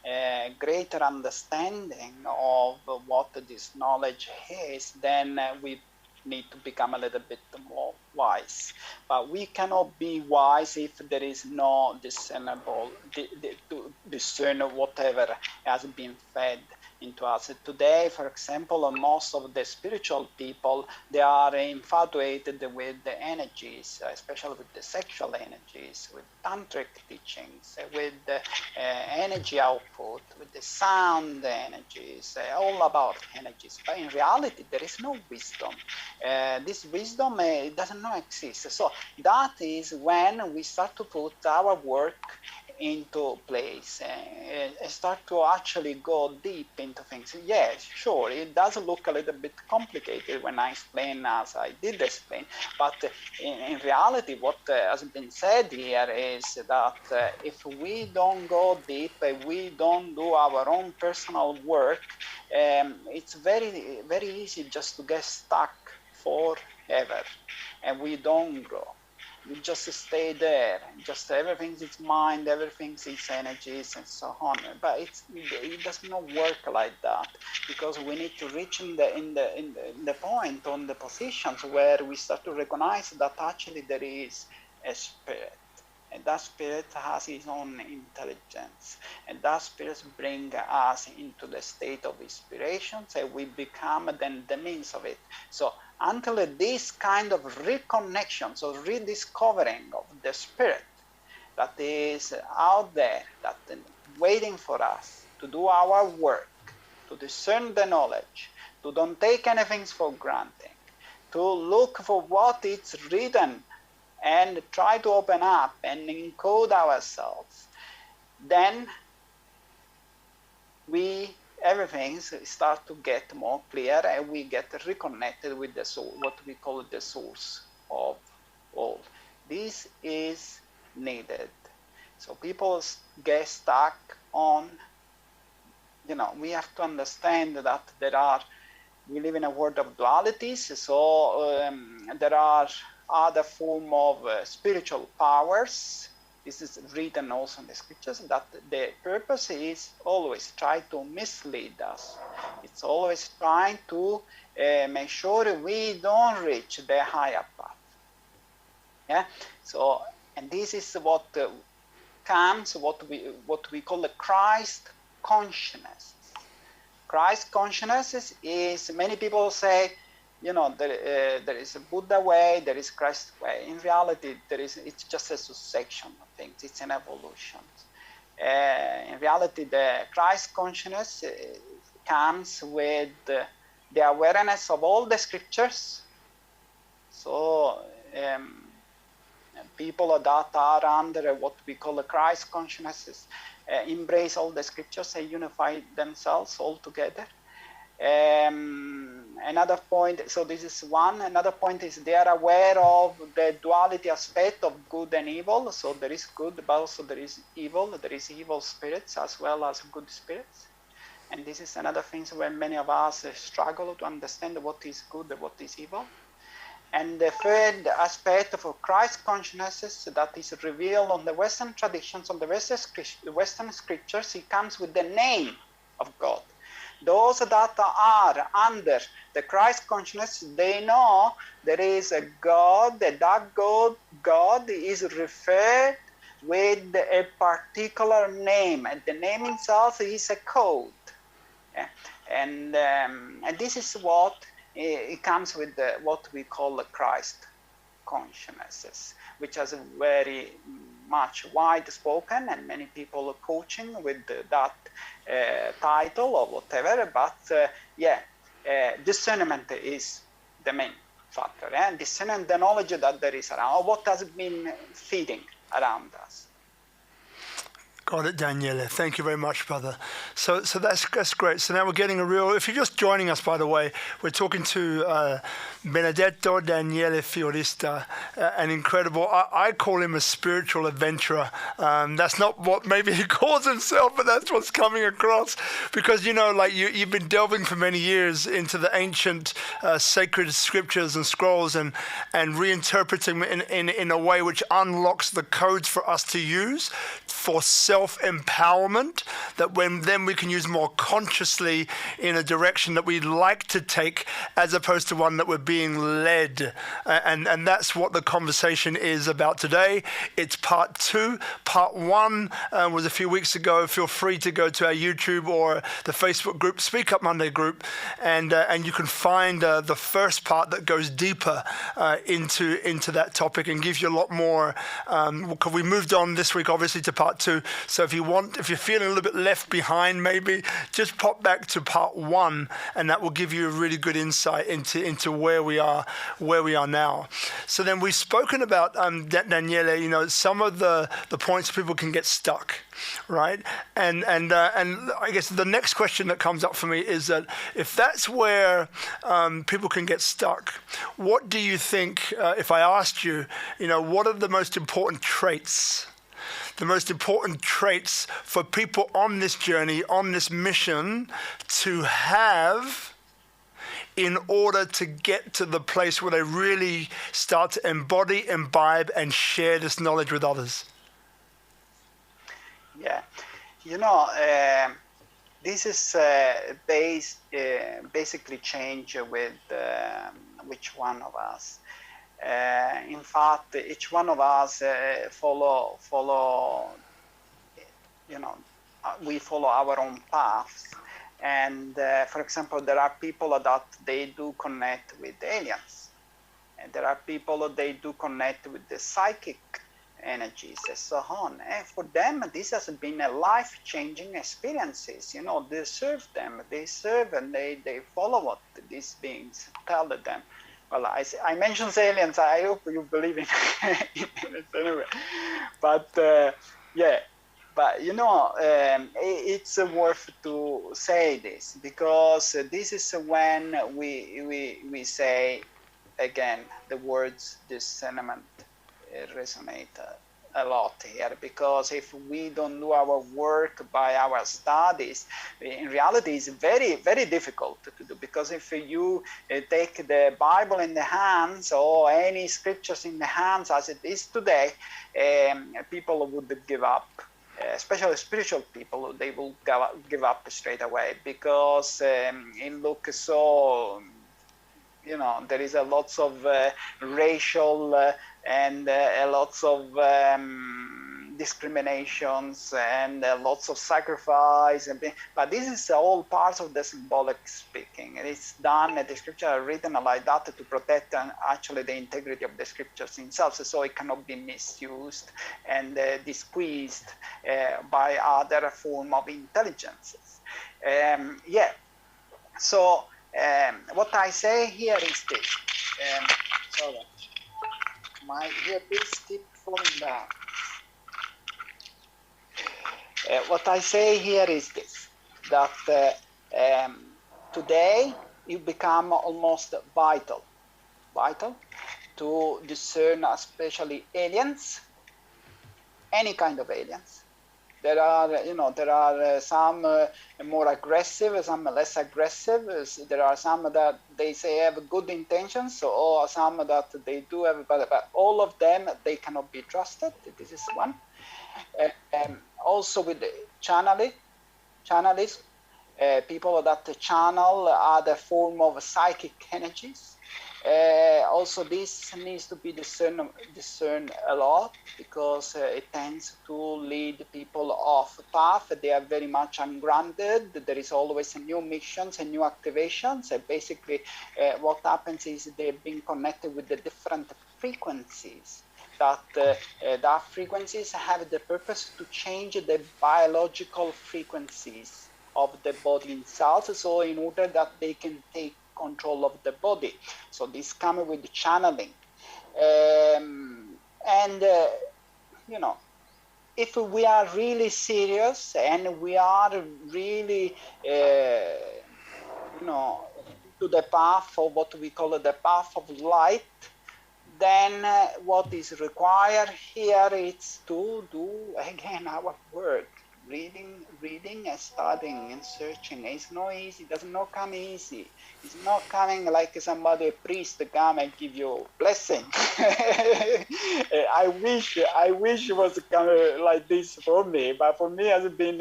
a greater understanding of what this knowledge is, then we need to become a little bit more wise. But we cannot be wise if there is no discernible, to discern whatever has been fed into us. Today, for example, most of the spiritual people, they are infatuated with the energies, especially with the sexual energies, with tantric teachings, with the energy output, with the sound energies, all about energies. But in reality, there is no wisdom. This wisdom does not exist. So that is when we start to put our work into place and start to actually go deep into things. Yes, sure, it does look a little bit complicated when I explain as I did explain, but in reality what has been said here is that if we don't go deep, if we don't do our own personal work, it's very, very easy just to get stuck forever and we don't grow. We just stay there. Just everything's its mind, everything's its energies, and so on. But it does not work like that, because we need to reach in the point, on the positions where we start to recognize that actually there is a spirit, and that spirit has its own intelligence, and that spirit brings us into the state of inspiration, so we become then the means of it. So until this kind of reconnection, so rediscovering of the spirit that is out there, that is waiting for us to do our work, to discern the knowledge, to don't take anything for granted, to look for what is written and try to open up and encode ourselves, then everything starts to get more clear, and we get reconnected with the soul, what we call the source of all. This is needed. So people get stuck on, we have to understand that we live in a world of dualities, so there are other forms of spiritual powers. This is written also in the scriptures, that the purpose is always try to mislead us. It's always trying to make sure we don't reach the higher path. Yeah. So, and this is what comes, what we call the Christ consciousness. Christ consciousness is, many people say, there is a Buddha way, there is Christ way. In reality, it's just a succession of things. It's an evolution. In reality, the Christ consciousness comes with the awareness of all the scriptures. So people that are under what we call the Christ consciousness embrace all the scriptures and unify themselves all together. Another point, so this is one. Another point is they are aware of the duality aspect of good and evil. So there is good, but also there is evil. There is evil spirits as well as good spirits. And this is another thing where many of us struggle to understand what is good and what is evil. And the third aspect of Christ consciousness that is revealed on the Western traditions, on the Western scriptures, it comes with the name of God. Those that are under the Christ consciousness, they know there is a God, that God is referred with a particular name, and the name itself is a code. Yeah. And this is what it comes with what we call the Christ consciousness, which is very much wide spoken, and many people are coaching with that title or whatever. But discernment is the main factor, and discernment, the knowledge that there is around, or what has been feeding around us. Got it, Daniele. Thank you very much, brother. So that's great. So now we're getting a real, if you're just joining us, by the way, we're talking to Benedetto Daniele Fiorista, an incredible, I call him a spiritual adventurer. That's not what maybe he calls himself, but that's what's coming across. Because, you've been delving for many years into the ancient sacred scriptures and scrolls and reinterpreting them in a way which unlocks the codes for us to use for self-empowerment, that then we can use more consciously in a direction that we'd like to take, as opposed to one that we're being led. And that's what the conversation is about today. It's part 2. Part 1 was a few weeks ago. Feel free to go to our YouTube or the Facebook group, SpeakuP Monday group, and you can find the first part that goes deeper into that topic and gives you a lot more. Because we moved on this week, obviously, to part 2. So if you're feeling a little bit left behind, maybe just pop back to part 1, and that will give you a really good insight into where we are now. So then we've spoken about Daniele. Some of the points people can get stuck, right? And I guess the next question that comes up for me is that if that's where people can get stuck, what do you think? If I asked you, what are the most important traits? The most important traits for people on this journey, on this mission, to have in order to get to the place where they really start to embody, imbibe, and share this knowledge with others? Yeah, this is basically change with which one of us. In fact, each one of us we follow our own paths. And for example, there are people that they do connect with aliens, and there are people that they do connect with the psychic energies and so on. And for them, this has been a life-changing experiences. They serve them, and they follow what these beings tell them. well, I mentioned aliens. I hope you believe in aliens anyway. But yeah, but it's worth to say this, because this is when we say again the words discernment resonate a lot here, because if we don't do our work by our studies, in reality it's very, very difficult to do, because if you take the Bible in the hands or any scriptures in the hands as it is today, people would give up. Especially spiritual people, they will give up straight away, because it looks so, there is a lots of racial and lots of discriminations and lots of sacrifice, but this is all part of the symbolic speaking. It's done, the scriptures are written like that to protect actually the integrity of the scriptures themselves, so it cannot be misused and squeezed by other form of intelligences. So what I say here is this. Sorry, my earpiece keep falling down. What I say here is this, that today you become almost vital to discern, especially aliens, any kind of aliens. There are some more aggressive, some less aggressive. There are some that they say have good intentions, or some that they do have, but all of them, they cannot be trusted. This is one. Also with the channelists, people that channel other form of psychic energies. Also, this needs to be discerned a lot, because it tends to lead people off path. They are very much ungrounded. There is always new missions and new activations. Basically, what happens is they've been connected with the different frequencies. That frequencies have the purpose to change the biological frequencies of the body itself, so in order that they can take control of the body. So this comes with channeling. If we are really serious and we are really, to the path of what we call the path of light, then what is required here is to do again our work. Reading and studying and searching. It's not easy. It does not come easy. It's not coming like somebody, a priest, come and give you blessing. I wish it was coming like this for me, but for me it has been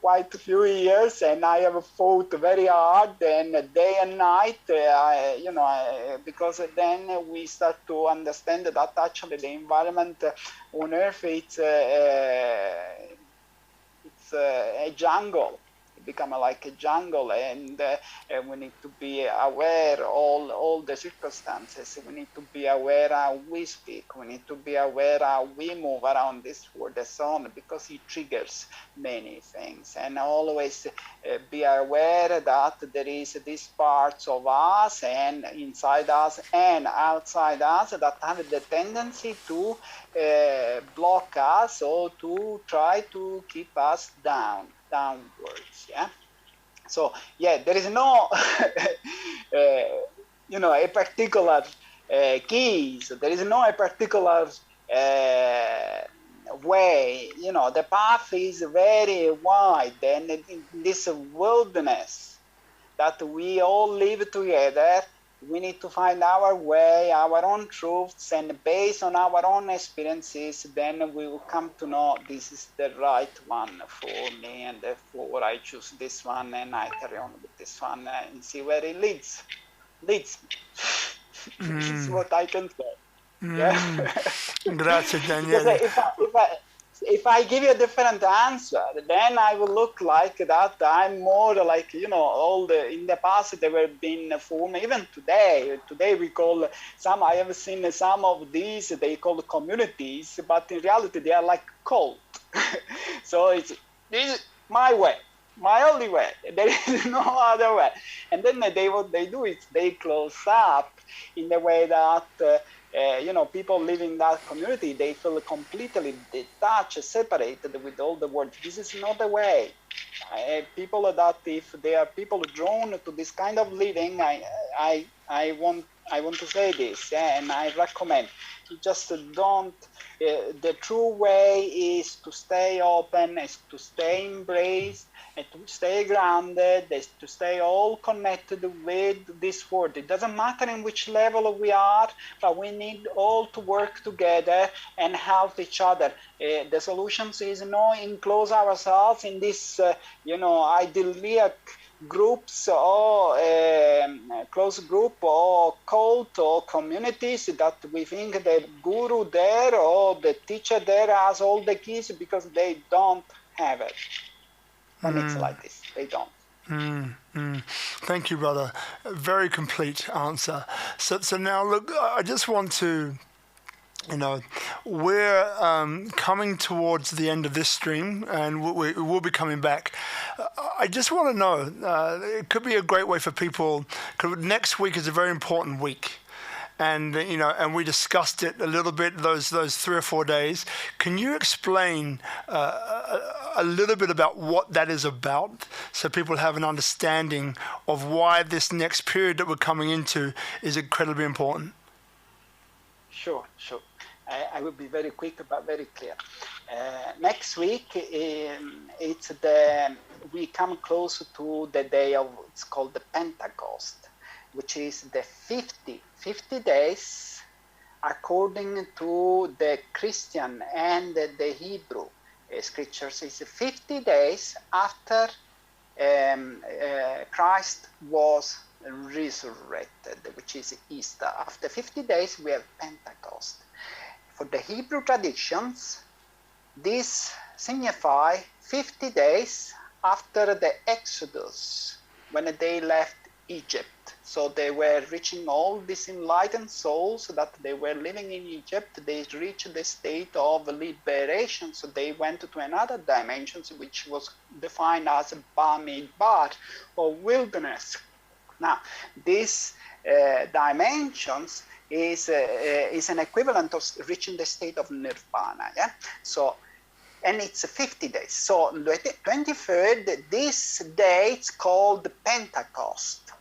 quite a few years, and I have fought very hard and day and night. Because then we start to understand that actually the environment on Earth it's a jungle. It becomes like a jungle, and we need to be aware all the circumstances. We need to be aware how we speak. We need to be aware how we move around this world and so on, because it triggers many things. And always be aware that there is these parts of us and inside us and outside us that have the tendency to block us, or to try to keep us downwards. So there is no a particular key. So there is no a particular way. The path is very wide, and in this wilderness that we all live together, we need to find our way, our own truths, and based on our own experiences, then we will come to know this is the right one for me, and therefore I choose this one, and I carry on with this one and see where it leads me. This is what I can say. Grazie, Daniele. If I give you a different answer, then I will look like that I'm more like, in the past they were being formed, even today. Today we call I have seen some of these, they call communities, but in reality they are like cult. So this is my way, my only way. There is no other way. And then what they do is they close up in the way that people living in that community, they feel completely detached, separated with all the world. This is not the way. People that, if they are people drawn to this kind of living, I want to say this, and I recommend you just don't. The true way is to stay open, is to stay embraced, and to stay grounded, is to stay all connected with this world. It doesn't matter in which level we are, but we need all to work together and help each other. The solutions is enclose ourselves in this, idyllic groups or close group or cult or communities that we think the guru there or the teacher there has all the keys, because they don't have it. When it's like this, they don't. Thank you, brother. A very complete answer. So now, look, I just want to, we're coming towards the end of this stream, and we'll be coming back. I just want to know, it could be a great way for people, because next week is a very important week. And, and we discussed it a little bit those 3 or 4 days. Can you explain a little bit about what that is about, so people have an understanding of why this next period that we're coming into is incredibly important? Sure. I will be very quick but very clear. Next week, we come close to the day of, it's called the Pentecost, which is the 50 days according to the Christian and the Hebrew scriptures. Is 50 days after Christ was resurrected, which is Easter. After 50 days, we have Pentecost. For the Hebrew traditions, this signifies 50 days after the Exodus, when they left Egypt. So they were reaching all these enlightened souls that they were living in Egypt. They reached the state of liberation. So they went to another dimension, which was defined as Bamidbar, or wilderness. Now, these dimensions is an equivalent of reaching the state of Nirvana. Yeah. So, and it's 50 days. So the 23rd, this day is called Pentecost.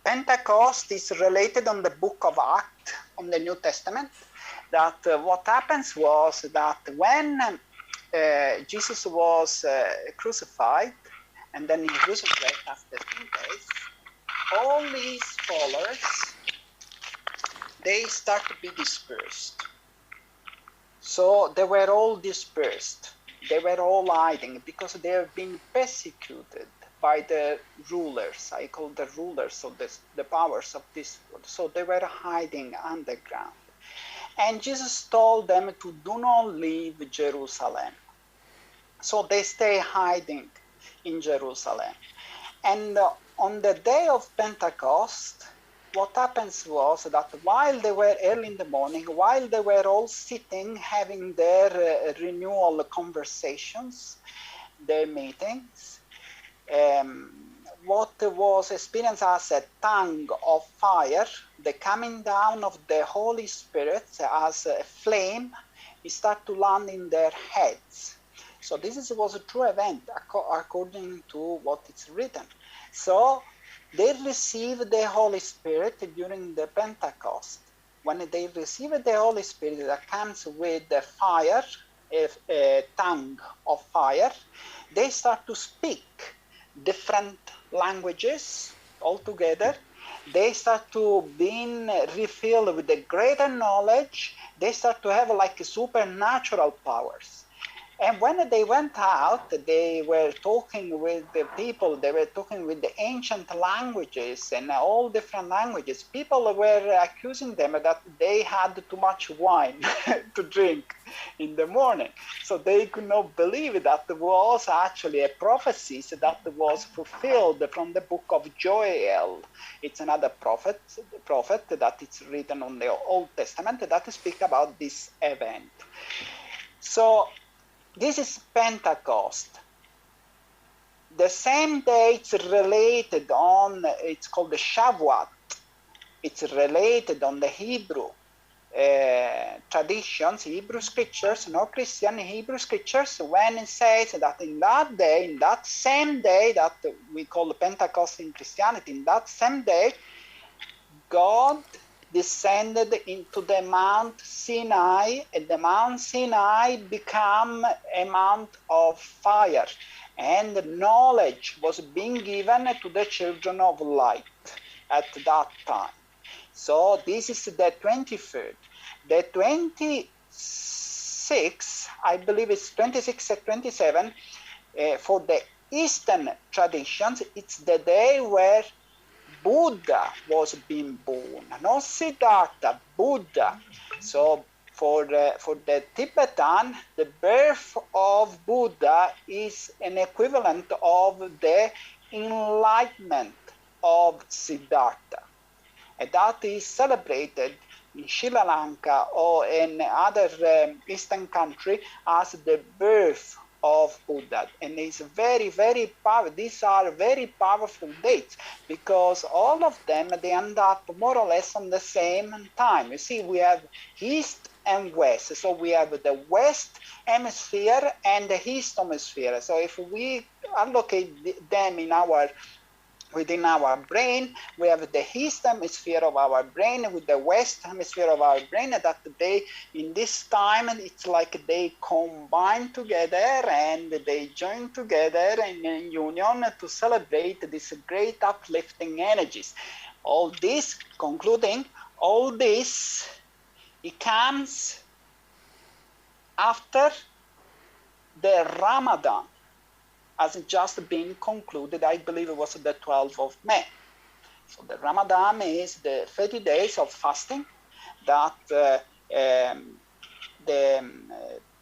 Pentecost is related on the book of Acts on the New Testament. That what happens was that when Jesus was crucified, and then he resurrected after 3 days, all his followers, they start to be dispersed. So they were all dispersed. They were all hiding because they have been persecuted by the rulers. I call the rulers of the powers of this world. So they were hiding underground. And Jesus told them to do not leave Jerusalem. So they stay hiding in Jerusalem. And on the day of Pentecost, what happens was that while they were early in the morning, while they were all sitting having their renewal conversations, their meetings, what was experienced as a tongue of fire, the coming down of the Holy Spirit as a flame, it started to land in their heads. So this was a true event according to what is written. So they received the Holy Spirit during the Pentecost. When they received the Holy Spirit that comes with the fire, a tongue of fire, they start to speak different languages altogether. They start to be refilled with the greater knowledge. They start to have like supernatural powers. And when they went out, they were talking with the people, they were talking with the ancient languages and all different languages. People were accusing them that they had too much wine to drink in the morning. So they could not believe that there was actually a prophecy that was fulfilled from the book of Joel. It's another prophet that is written on the Old Testament that speaks about this event. So this is Pentecost. The same day it's related on, it's called the Shavuot. it's related on the Hebrew traditions, Hebrew scriptures, no Christian Hebrew scriptures, when it says that in that day, in that same day that we call Pentecost in Christianity, in that same day, God descended into the Mount Sinai, and the Mount Sinai became a mount of fire, and knowledge was being given to the children of light at that time. So this is the 23rd. The 26th, I believe it's 26 and 27, for the Eastern traditions, it's the day where Buddha was being born, not Siddhartha, Buddha. So for the Tibetan, the birth of Buddha is an equivalent of the enlightenment of Siddhartha. And that is celebrated in Sri Lanka or in other Eastern country as the birth of Buddha. And it's very, very powerful. These are very powerful dates because all of them, they end up more or less on the same time. You see, we have East and West. So we have the West hemisphere and the East hemisphere. So if we allocate them within our brain, we have the East hemisphere of our brain with the West hemisphere of our brain, that they, in this time, it's like they combine together and they join together in a union to celebrate these great uplifting energies. All this, concluding, all this, it comes after the Ramadan has just been concluded. I believe it was the 12th of May. So the Ramadan is the 30 days of fasting that the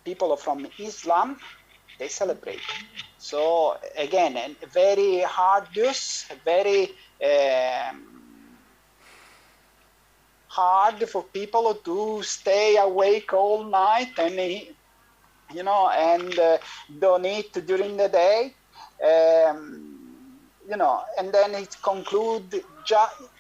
people from Islam, they celebrate. So again, very arduous, very hard for people to stay awake all night and don't eat during the day, and then it concludes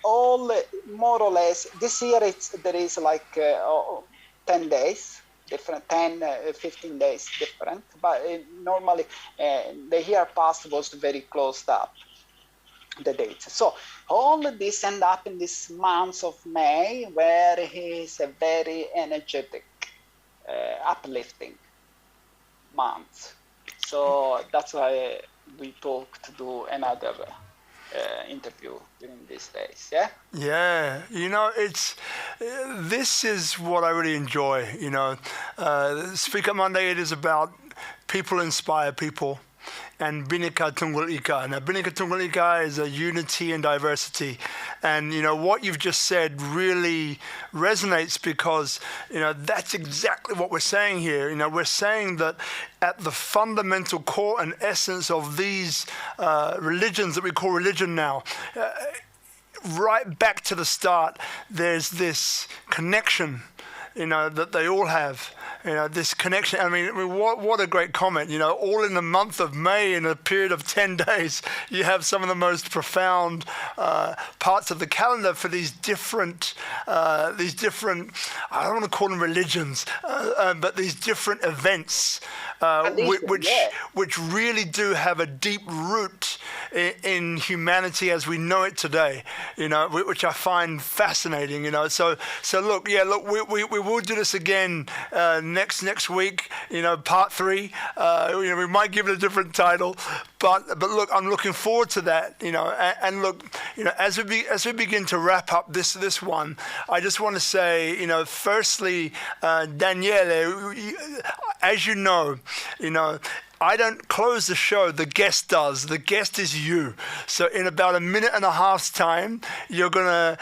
all more or less. This year there is like 10 days different, 10, 15 days different, but normally the year past was very closed up, the dates. So all of this end up in this month of May, where is a very energetic, uplifting month. So that's why we talk to do another interview during these days. Yeah, it's this is what I really enjoy. SpeakuP Monday, it is about people inspire people. And Bhinneka Tunggal Ika. Now, Bhinneka Tunggal Ika is a unity and diversity. And, what you've just said really resonates because, that's exactly what we're saying here. We're saying that at the fundamental core and essence of these religions that we call religion now, right back to the start, there's this connection, that they all have. This connection. I mean, what a great comment. All in the month of May, in a period of 10 days, you have some of the most profound parts of the calendar for these different, I don't want to call them religions, but these different events, which really do have a deep root in humanity as we know it today, which I find fascinating, So look, we will do this again next week, part 3. We might give it a different title, but look, I'm looking forward to that, and look, as we begin to wrap up this one, I just want to say, firstly, Daniele, as you know, I don't close the show, the guest does. The guest is you. So in about a minute and a half's time, you're going to,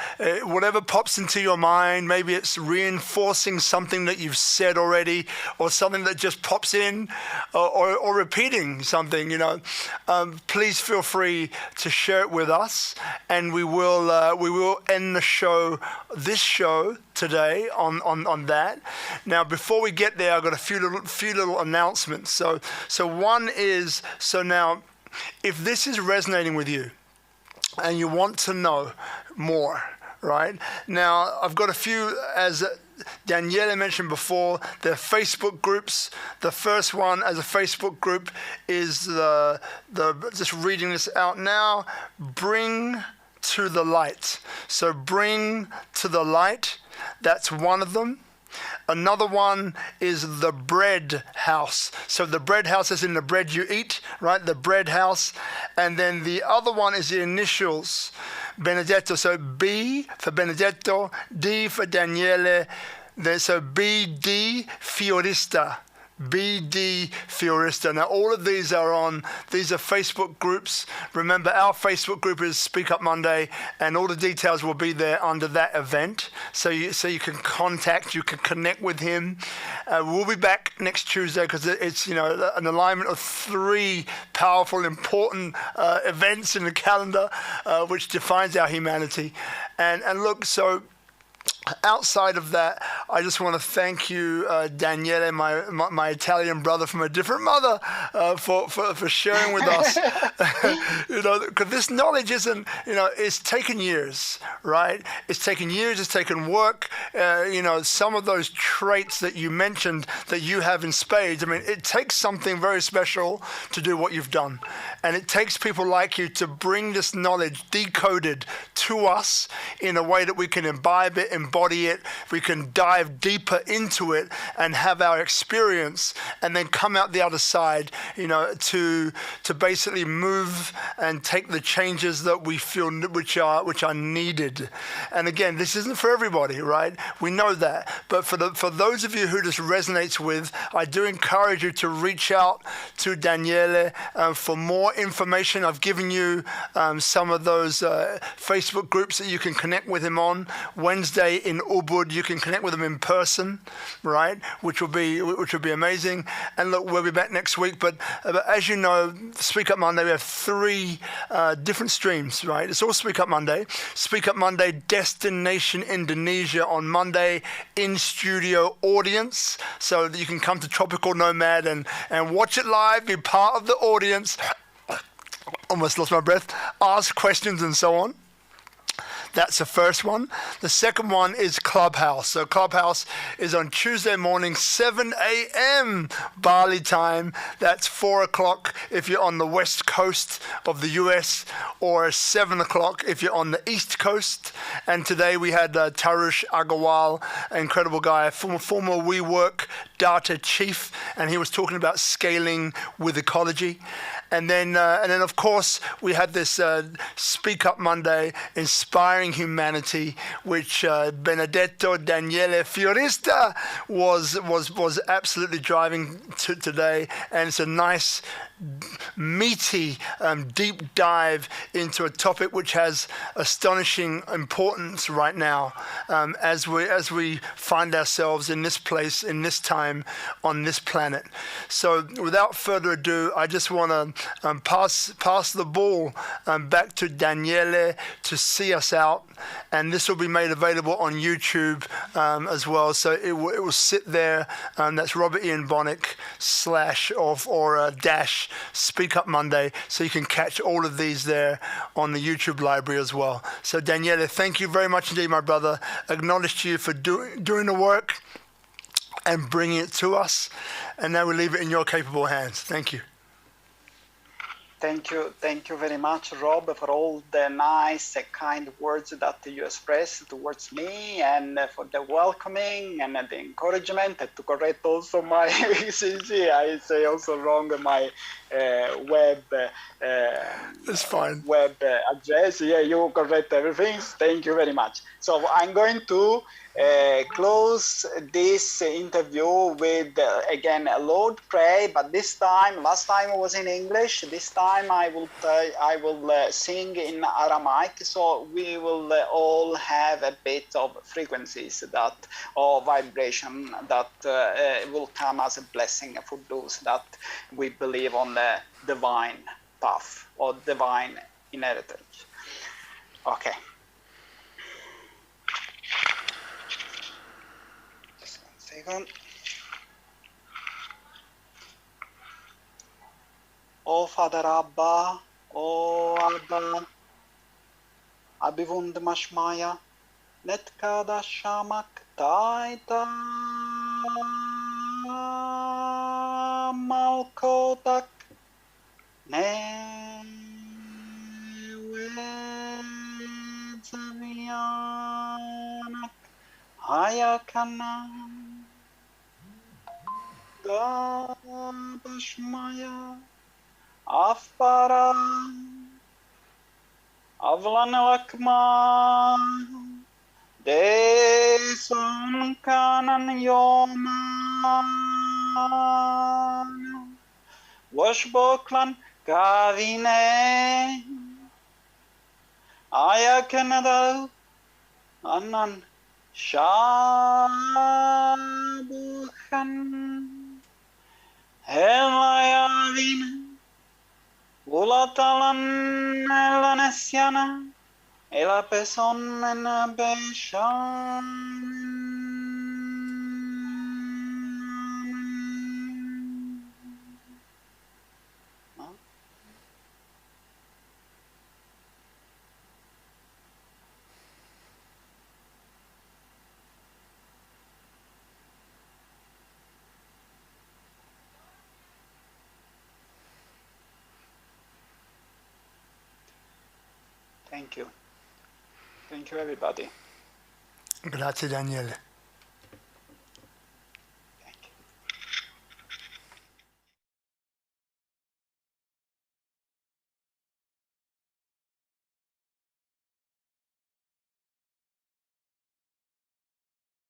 whatever pops into your mind, maybe it's reinforcing something that you've said already, or something that just pops in, or repeating something, please feel free to share it with us. And we will end this show today on that. Now, before we get there, I've got a few little announcements. So one is, now, if this is resonating with you and you want to know more, right? Now, I've got a few, as Daniele mentioned before, they're Facebook groups. The first one as a Facebook group is the just reading this out now, Bring to the Light. So Bring to the Light, that's one of them. Another one is the Bread House. So the Bread House is in the bread you eat, right? The Bread House. And then the other one is the initials, Benedetto. So B for Benedetto, D for Daniele. So BD Fiorista. BD Fiorista. Now, all of these are Facebook groups. Remember, our Facebook group is SpeakuP Monday, and all the details will be there under that event. So you can connect with him. We'll be back next Tuesday because it's an alignment of 3 powerful, important events in the calendar, which defines our humanity. And look, so. Outside of that, I just want to thank you, Daniele, my Italian brother from a different mother, for sharing with us. Because this knowledge isn't, it's taken years, right? It's taken years. It's taken work. Some of those traits that you mentioned that you have in spades. I mean, it takes something very special to do what you've done, and it takes people like you to bring this knowledge decoded to us in a way that we can imbibe it, embody it, we can dive deeper into it and have our experience, and then come out the other side, to basically move and take the changes that we feel which are needed. And again, this isn't for everybody, right? We know that, but for those of you who this resonates with, I do encourage you to reach out to Daniele for more information. I've given you some of those Facebook groups that you can connect with him on. Wednesday in Ubud, you can connect with him in person, right? Which will be amazing. And look, we'll be back next week. But as you know, SpeakuP Monday, we have 3 different streams, right? It's all SpeakuP Monday. SpeakuP Monday Destination Indonesia on Monday, in studio audience, so that you can come to Tropical Nomad and watch it live, be part of the audience. Almost lost my breath. Ask questions and so on. That's the first one. The second one is Clubhouse. So Clubhouse is on Tuesday morning, 7 a.m. Bali time. That's 4 o'clock if you're on the west coast of the US, or 7 o'clock if you're on the east coast. And today we had Tarush Agarwal, an incredible guy, former WeWork data chief, and he was talking about scaling with ecology. And then, of course, we had this SpeakuP Monday, Inspiring Humanity, which Benedetto Daniele Fiorista was absolutely driving today. And it's a nice, meaty, deep dive into a topic which has astonishing importance right now, as we find ourselves in this place, in this time, on this planet. So, without further ado, I just want to pass the ball back to Daniele to see us out, and this will be made available on YouTube as well. So it will sit there. That's Robert Ian Bonnick / SpeakuP Monday. So you can catch all of these there on the YouTube library as well. So Daniele, thank you very much indeed, my brother. Acknowledge to you for doing the work and bringing it to us. And now we leave it in your capable hands. Thank you. Thank you very much, Rob, for all the nice and kind words that you expressed towards me, and for the welcoming and the encouragement, and to correct also my, I say also wrong, my web it's fine. Web address. Yeah, you correct everything. Thank you very much. So I'm going to close this interview with again a Lord Pray, but last time was in English. This time I will sing in Aramaic, so we will all have a bit of frequencies or vibration that will come as a blessing for those that we believe on the divine path or divine inheritance. Okay. Second. O Father Abba, O Abba, Abivund Mashmaya, Netkada shamak taita malkotak ne wedzavianak hayakana Gabashmaya Afara Avlanalakma Deson Kanan Yoman Washboklan Gavine Ayakanada Anan Shabuhan Helayavin Ulatalan Elanesiana Ela person en beshan Thank you. Thank you, everybody. Grazie Daniele.